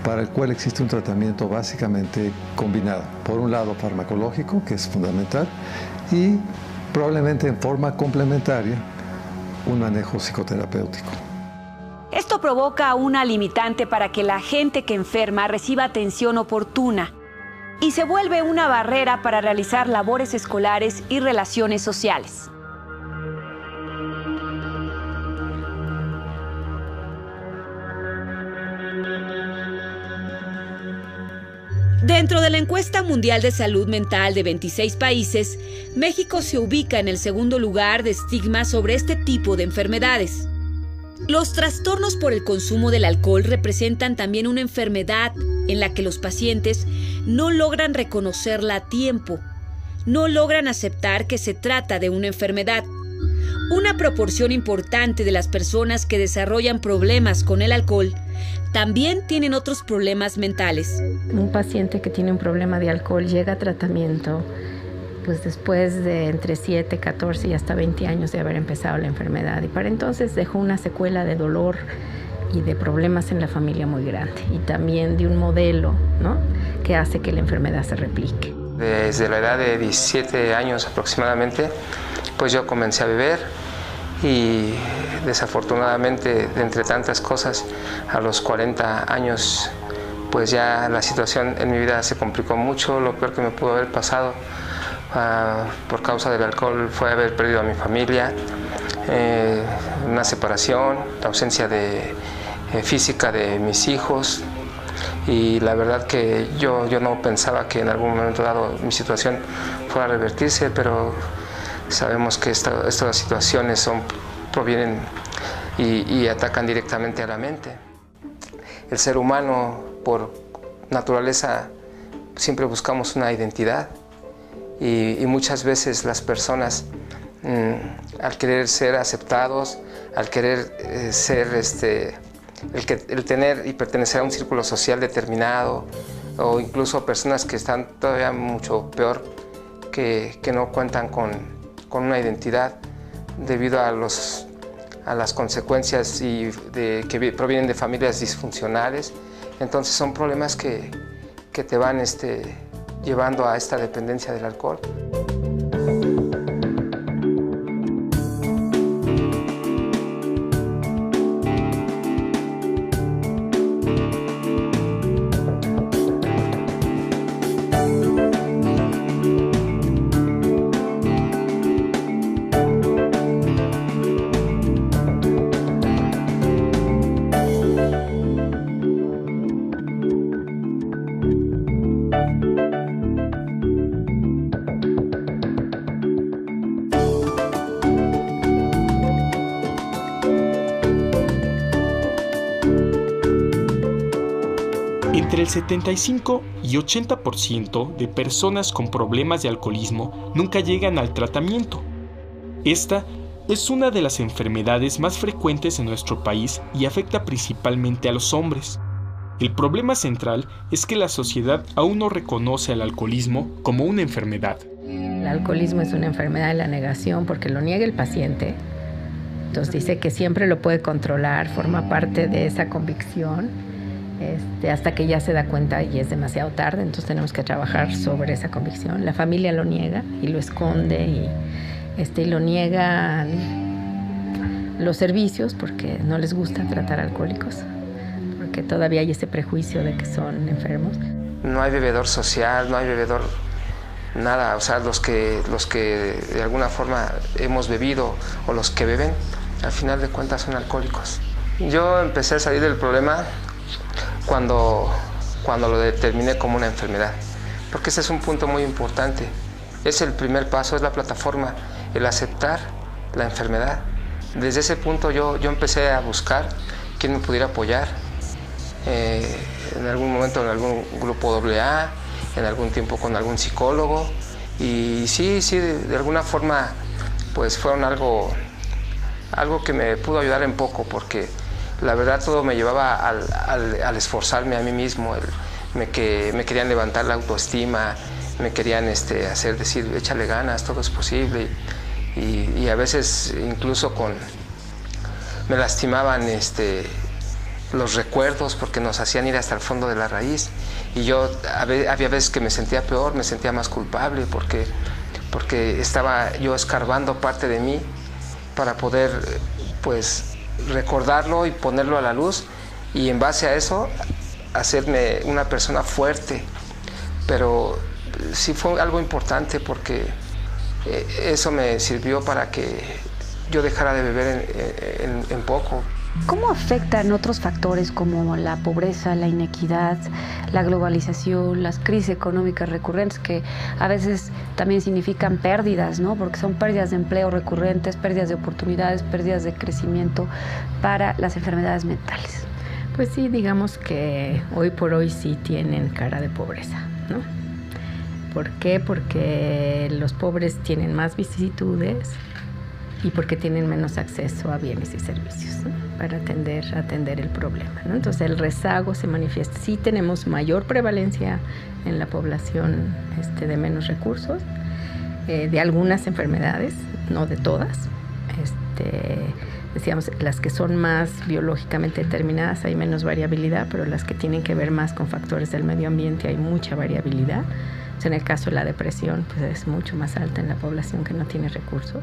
Speaker 14: para el cual existe un tratamiento básicamente combinado. Por un lado farmacológico, que es fundamental, y probablemente en forma complementaria, un manejo psicoterapéutico.
Speaker 5: Esto provoca una limitante para que la gente que enferma reciba atención oportuna y se vuelve una barrera para realizar labores escolares y relaciones sociales. Dentro de la encuesta mundial de salud mental de 26 países, México se ubica en el segundo lugar de estigma sobre este tipo de enfermedades. Los trastornos por el consumo del alcohol representan también una enfermedad en la que los pacientes no logran reconocerla a tiempo, no logran aceptar que se trata de una enfermedad. Una proporción importante de las personas que desarrollan problemas con el alcohol también tienen otros problemas mentales.
Speaker 9: Un paciente que tiene un problema de alcohol llega a tratamiento pues después de entre 7, 14 y hasta 20 años de haber empezado la enfermedad. Y para entonces dejó una secuela de dolor y de problemas en la familia muy grande. Y también de un modelo, ¿no?, que hace que la enfermedad se replique.
Speaker 10: Desde la edad de 17 años aproximadamente, pues yo comencé a beber y desafortunadamente, de entre tantas cosas, a los 40 años, pues ya la situación en mi vida se complicó mucho. Lo peor que me pudo haber pasado por causa del alcohol fue haber perdido a mi familia, una separación, la ausencia física de mis hijos, y la verdad que yo no pensaba que en algún momento dado mi situación fuera a revertirse, pero sabemos que estas situaciones provienen y atacan directamente a la mente. El ser humano, por naturaleza, siempre buscamos una identidad. Y muchas veces las personas, al querer ser aceptados, al querer ser el tener y pertenecer a un círculo social determinado, o incluso personas que están todavía mucho peor, que no cuentan con una identidad debido a las consecuencias que provienen de familias disfuncionales. Entonces son problemas que te van llevando a esta dependencia del alcohol.
Speaker 11: Entre el 75 y 80% de personas con problemas de alcoholismo nunca llegan al tratamiento. Esta es una de las enfermedades más frecuentes en nuestro país y afecta principalmente a los hombres. El problema central es que la sociedad aún no reconoce al alcoholismo como una enfermedad.
Speaker 9: El alcoholismo es una enfermedad de la negación porque lo niega el paciente. Entonces dice que siempre lo puede controlar, forma parte de esa convicción. Hasta que ya se da cuenta y es demasiado tarde, entonces tenemos que trabajar sobre esa convicción. La familia lo niega y lo esconde y lo niegan los servicios porque no les gusta tratar alcohólicos, porque todavía hay ese prejuicio de que son enfermos.
Speaker 10: No hay bebedor social, no hay bebedor nada, o sea, los que de alguna forma hemos bebido o los que beben, al final de cuentas son alcohólicos. Yo empecé a salir del problema cuando lo determiné como una enfermedad, porque ese es un punto muy importante. Es el primer paso, es la plataforma, el aceptar la enfermedad. Desde ese punto yo empecé a buscar quién me pudiera apoyar, en algún momento en algún grupo AA, en algún tiempo con algún psicólogo, y sí, de alguna forma pues fueron algo que me pudo ayudar en poco, porque la verdad todo me llevaba al esforzarme a mí mismo, me querían levantar la autoestima, me querían decir, échale ganas, todo es posible, y a veces incluso me lastimaban los recuerdos, porque nos hacían ir hasta el fondo de la raíz, y yo había veces que me sentía peor, me sentía más culpable, porque estaba yo escarbando parte de mí para poder pues recordarlo y ponerlo a la luz, y en base a eso hacerme una persona fuerte. Pero sí fue algo importante, porque eso me sirvió para que yo dejara de beber en poco.
Speaker 5: ¿Cómo afectan otros factores como la pobreza, la inequidad, la globalización, las crisis económicas recurrentes, que a veces también significan pérdidas, ¿no? Porque son pérdidas de empleo recurrentes, pérdidas de oportunidades, pérdidas de crecimiento para las enfermedades mentales?
Speaker 9: Pues sí, digamos que hoy por hoy sí tienen cara de pobreza, ¿no? ¿Por qué? Porque los pobres tienen más vicisitudes y porque tienen menos acceso a bienes y servicios, ¿no? Para atender el problema, ¿no? Entonces el rezago se manifiesta. Sí tenemos mayor prevalencia en la población de menos recursos, de algunas enfermedades, no de todas. Decíamos, las que son más biológicamente determinadas hay menos variabilidad, pero las que tienen que ver más con factores del medio ambiente hay mucha variabilidad. En el caso de la depresión, pues es mucho más alta en la población que no tiene recursos.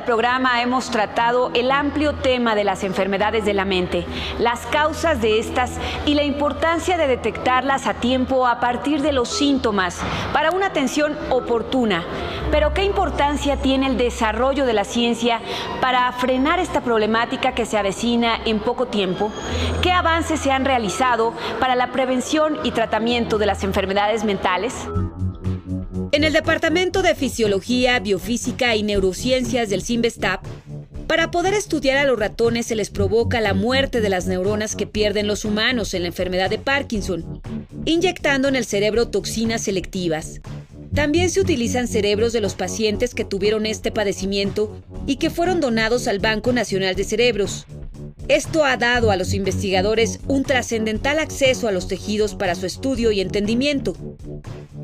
Speaker 5: Programa hemos tratado el amplio tema de las enfermedades de la mente, las causas de estas y la importancia de detectarlas a tiempo a partir de los síntomas para una atención oportuna. Pero ¿qué importancia tiene el desarrollo de la ciencia para frenar esta problemática que se avecina en poco tiempo? ¿Qué avances se han realizado para la prevención y tratamiento de las enfermedades mentales? En el Departamento de Fisiología, Biofísica y Neurociencias del CINVESTAP, para poder estudiar a los ratones se les provoca la muerte de las neuronas que pierden los humanos en la enfermedad de Parkinson, inyectando en el cerebro toxinas selectivas. También se utilizan cerebros de los pacientes que tuvieron este padecimiento y que fueron donados al Banco Nacional de Cerebros. Esto ha dado a los investigadores un trascendental acceso a los tejidos para su estudio y entendimiento.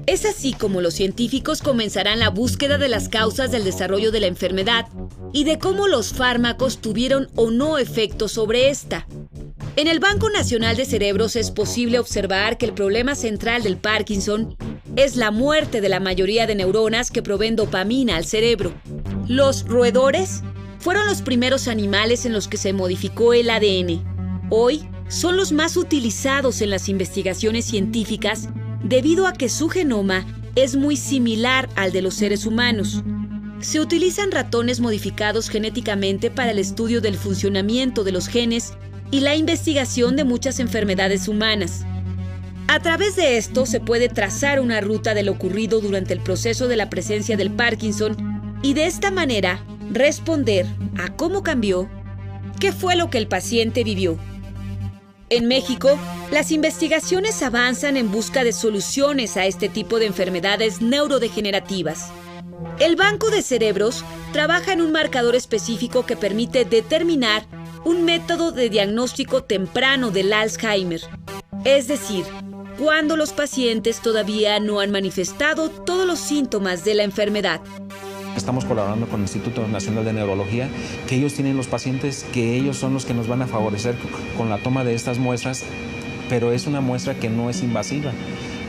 Speaker 5: Es así como los científicos comenzarán la búsqueda de las causas del desarrollo de la enfermedad y de cómo los fármacos tuvieron o no efecto sobre esta. En el Banco Nacional de Cerebros es posible observar que el problema central del Parkinson es la muerte de la mayoría de neuronas que proveen dopamina al cerebro. Los roedores fueron los primeros animales en los que se modificó el ADN. Hoy son los más utilizados en las investigaciones científicas debido a que su genoma es muy similar al de los seres humanos. Se utilizan ratones modificados genéticamente para el estudio del funcionamiento de los genes y la investigación de muchas enfermedades humanas. A través de esto se puede trazar una ruta de lo ocurrido durante el proceso de la presencia del Parkinson y de esta manera responder a cómo cambió, qué fue lo que el paciente vivió. En México, las investigaciones avanzan en busca de soluciones a este tipo de enfermedades neurodegenerativas. El Banco de Cerebros trabaja en un marcador específico que permite determinar un método de diagnóstico temprano del Alzheimer, es decir, cuando los pacientes todavía no han manifestado todos los síntomas de la enfermedad.
Speaker 12: Estamos colaborando con el Instituto Nacional de Neurología, que ellos tienen los pacientes, que ellos son los que nos van a favorecer con la toma de estas muestras, pero es una muestra que no es invasiva.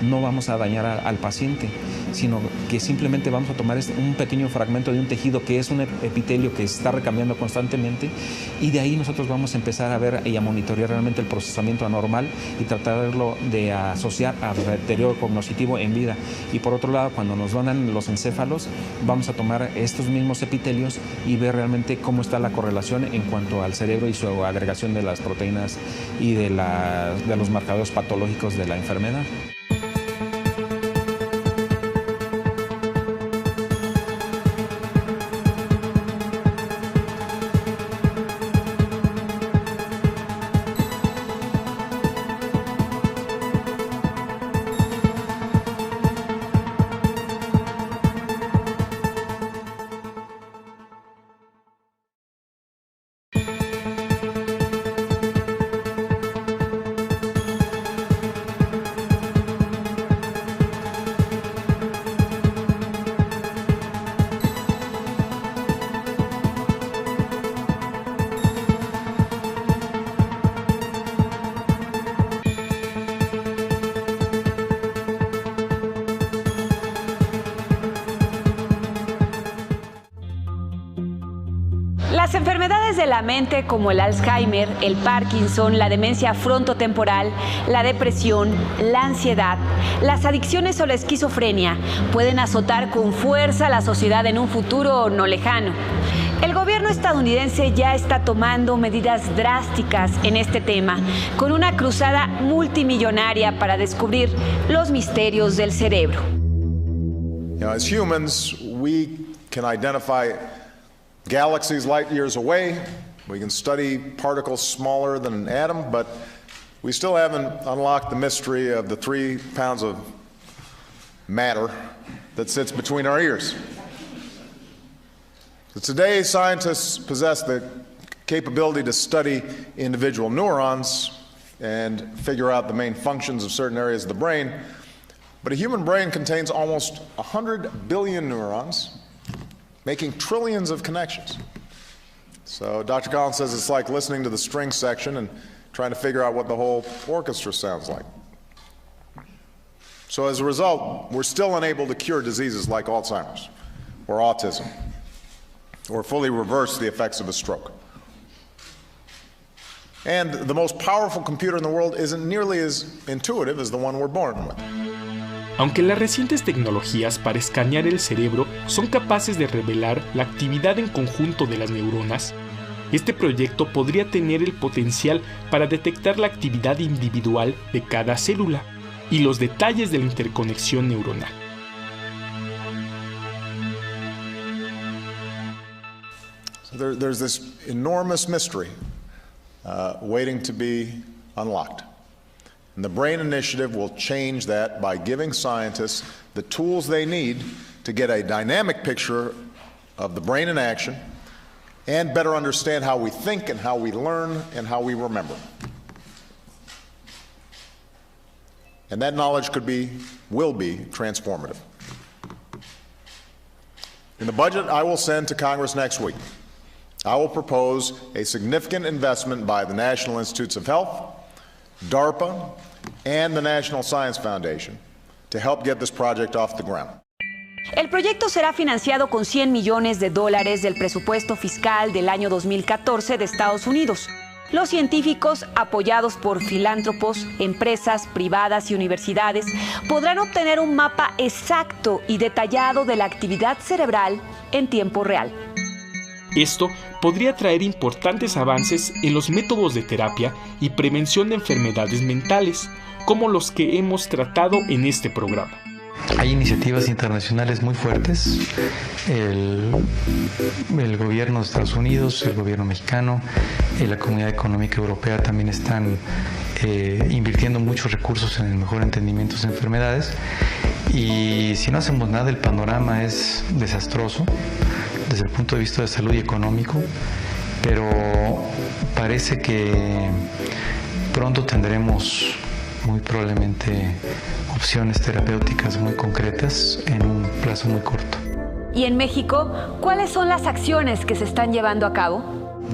Speaker 12: No vamos a dañar al paciente, sino que simplemente vamos a tomar un pequeño fragmento de un tejido que es un epitelio que se está recambiando constantemente, y de ahí nosotros vamos a empezar a ver y a monitorear realmente el procesamiento anormal y tratarlo de asociar al deterioro cognitivo en vida. Y por otro lado, cuando nos donan los encéfalos, vamos a tomar estos mismos epitelios y ver realmente cómo está la correlación en cuanto al cerebro y su agregación de las proteínas y de los marcadores patológicos de la enfermedad.
Speaker 5: Las enfermedades de la mente como el Alzheimer, el Parkinson, la demencia frontotemporal, la depresión, la ansiedad, las adicciones o la esquizofrenia pueden azotar con fuerza a la sociedad en un futuro no lejano. El gobierno estadounidense ya está tomando medidas drásticas en este tema, con una cruzada multimillonaria para descubrir los misterios del cerebro.
Speaker 15: As humans, we can identify galaxies light years away. We can study particles smaller than an atom, but we still haven't unlocked the mystery of the 3 pounds of matter that sits between our ears. Today, scientists possess the capability to study individual neurons and figure out the main functions of certain areas of the brain, but a human brain contains almost 100 billion neurons, making trillions of connections. So Dr. Collins says it's like listening to the string section and trying to figure out what the whole orchestra sounds like. So as a result, we're still unable to cure diseases like Alzheimer's or autism, or fully reverse the effects of a stroke. And the most powerful computer in the world isn't nearly as intuitive as the one we're born with.
Speaker 11: Aunque las recientes tecnologías para escanear el cerebro son capaces de revelar la actividad en conjunto de las neuronas, este proyecto podría tener el potencial para detectar la actividad individual de cada célula y los detalles de la interconexión neuronal.
Speaker 15: So there's this enormous mystery waiting to be unlocked. And the BRAIN Initiative will change that by giving scientists the tools they need to get a dynamic picture of the brain in action and better understand how we think and how we learn and how we remember. And that knowledge will be transformative. In the budget I will send to Congress next week, I will propose a significant investment by the National Institutes of Health, DARPA, and the National Science Foundation to help get this project off the ground.
Speaker 5: El proyecto será financiado con $100 millones del presupuesto fiscal del año 2014 de Estados Unidos. Los científicos, apoyados por filántropos, empresas privadas y universidades, podrán obtener un mapa exacto y detallado de la actividad cerebral en tiempo real.
Speaker 11: Esto podría traer importantes avances en los métodos de terapia y prevención de enfermedades mentales, como los que hemos tratado en este programa.
Speaker 7: Hay iniciativas internacionales muy fuertes. El gobierno de Estados Unidos, el gobierno mexicano, la Comunidad Económica Europea también están invirtiendo muchos recursos en el mejor entendimiento de enfermedades. Y si no hacemos nada, el panorama es desastroso desde el punto de vista de salud y económico, pero parece que pronto tendremos muy probablemente opciones terapéuticas muy concretas en un plazo muy corto.
Speaker 5: Y en México, ¿cuáles son las acciones que se están llevando a cabo?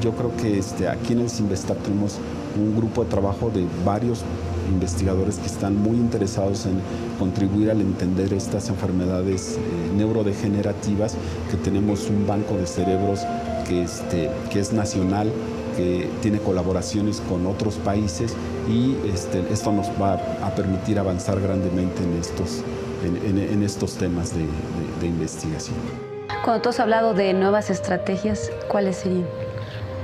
Speaker 6: Yo creo que aquí en el Cinvestav tenemos un grupo de trabajo de varios investigadores que están muy interesados en contribuir al entender estas enfermedades neurodegenerativas, que tenemos un banco de cerebros que es nacional, que tiene colaboraciones con otros países y esto nos va a permitir avanzar grandemente en estos temas de investigación.
Speaker 5: Cuando tú has hablado de nuevas estrategias, ¿cuáles serían?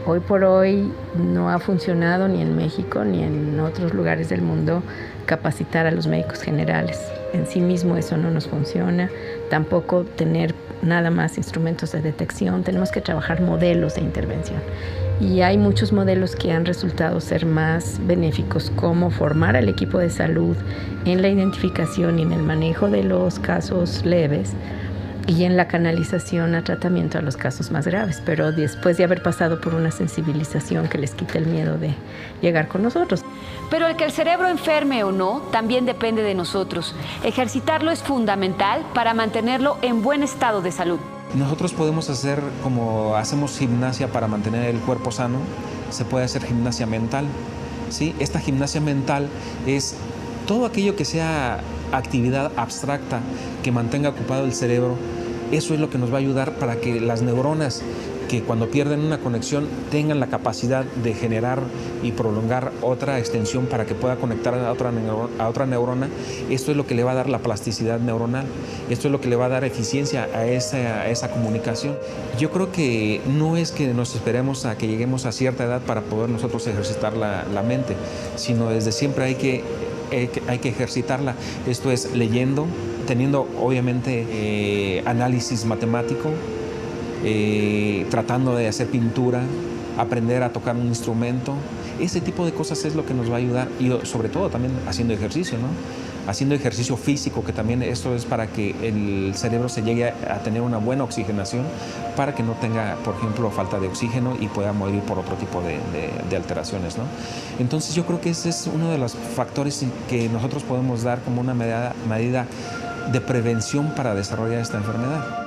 Speaker 9: Hoy por hoy no ha funcionado ni en México ni en otros lugares del mundo capacitar a los médicos generales. En sí mismo eso no nos funciona. Tampoco tener nada más instrumentos de detección. Tenemos que trabajar modelos de intervención. Y hay muchos modelos que han resultado ser más benéficos, como formar al equipo de salud en la identificación y en el manejo de los casos leves, y en la canalización a tratamiento a los casos más graves, pero después de haber pasado por una sensibilización que les quite el miedo de llegar con nosotros.
Speaker 5: Pero el que el cerebro enferme o no también depende de nosotros. Ejercitarlo es fundamental para mantenerlo en buen estado de salud.
Speaker 12: Nosotros podemos hacer, como hacemos gimnasia para mantener el cuerpo sano, se puede hacer gimnasia mental, ¿sí? Esta gimnasia mental es todo aquello que sea actividad abstracta que mantenga ocupado el cerebro. Eso es lo que nos va a ayudar para que las neuronas, que cuando pierden una conexión, tengan la capacidad de generar y prolongar otra extensión para que pueda conectar a otra neurona. Esto es lo que le va a dar la plasticidad neuronal. Esto es lo que le va a dar eficiencia a esa comunicación. Yo creo que no es que nos esperemos a que lleguemos a cierta edad para poder nosotros ejercitar la mente, sino desde siempre hay que ejercitarla. Esto es leyendo, teniendo obviamente análisis matemático, tratando de hacer pintura, aprender a tocar un instrumento. Ese tipo de cosas es lo que nos va a ayudar, y sobre todo también haciendo ejercicio, ¿no? Haciendo ejercicio físico, que también esto es para que el cerebro se llegue a tener una buena oxigenación, para que no tenga, por ejemplo, falta de oxígeno y pueda morir por otro tipo de alteraciones, ¿no? Entonces yo creo que ese es uno de los factores que nosotros podemos dar como una medida de prevención para desarrollar esta enfermedad.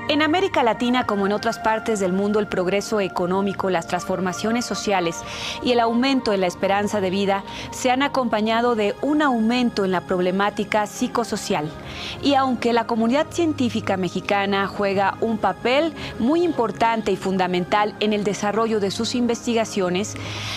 Speaker 5: En América Latina, como en otras partes del mundo, el progreso económico, las transformaciones sociales y el aumento en la esperanza de vida se han acompañado de un aumento en la problemática psicosocial. Y aunque la comunidad científica mexicana juega un papel muy importante y fundamental en el desarrollo de sus investigaciones,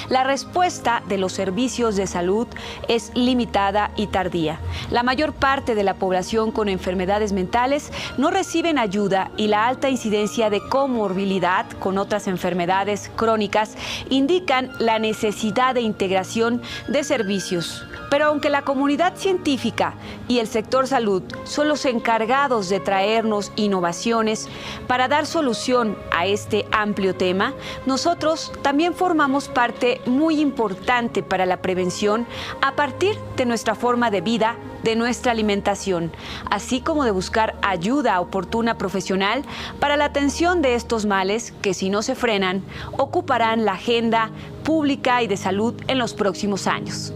Speaker 5: la respuesta de los servicios de salud es limitada y tardía. La mayor parte de la población con enfermedades mentales no reciben ayuda, y la alta incidencia de comorbilidad con otras enfermedades crónicas indican la necesidad de integración de servicios. Pero aunque la comunidad científica y el sector salud son los encargados de traernos innovaciones para dar solución a este amplio tema, nosotros también formamos parte muy importante para la prevención a partir de nuestra forma de vida, de nuestra alimentación, así como de buscar ayuda oportuna profesional para la atención de estos males que, si no se frenan, ocuparán la agenda pública y de salud en los próximos años.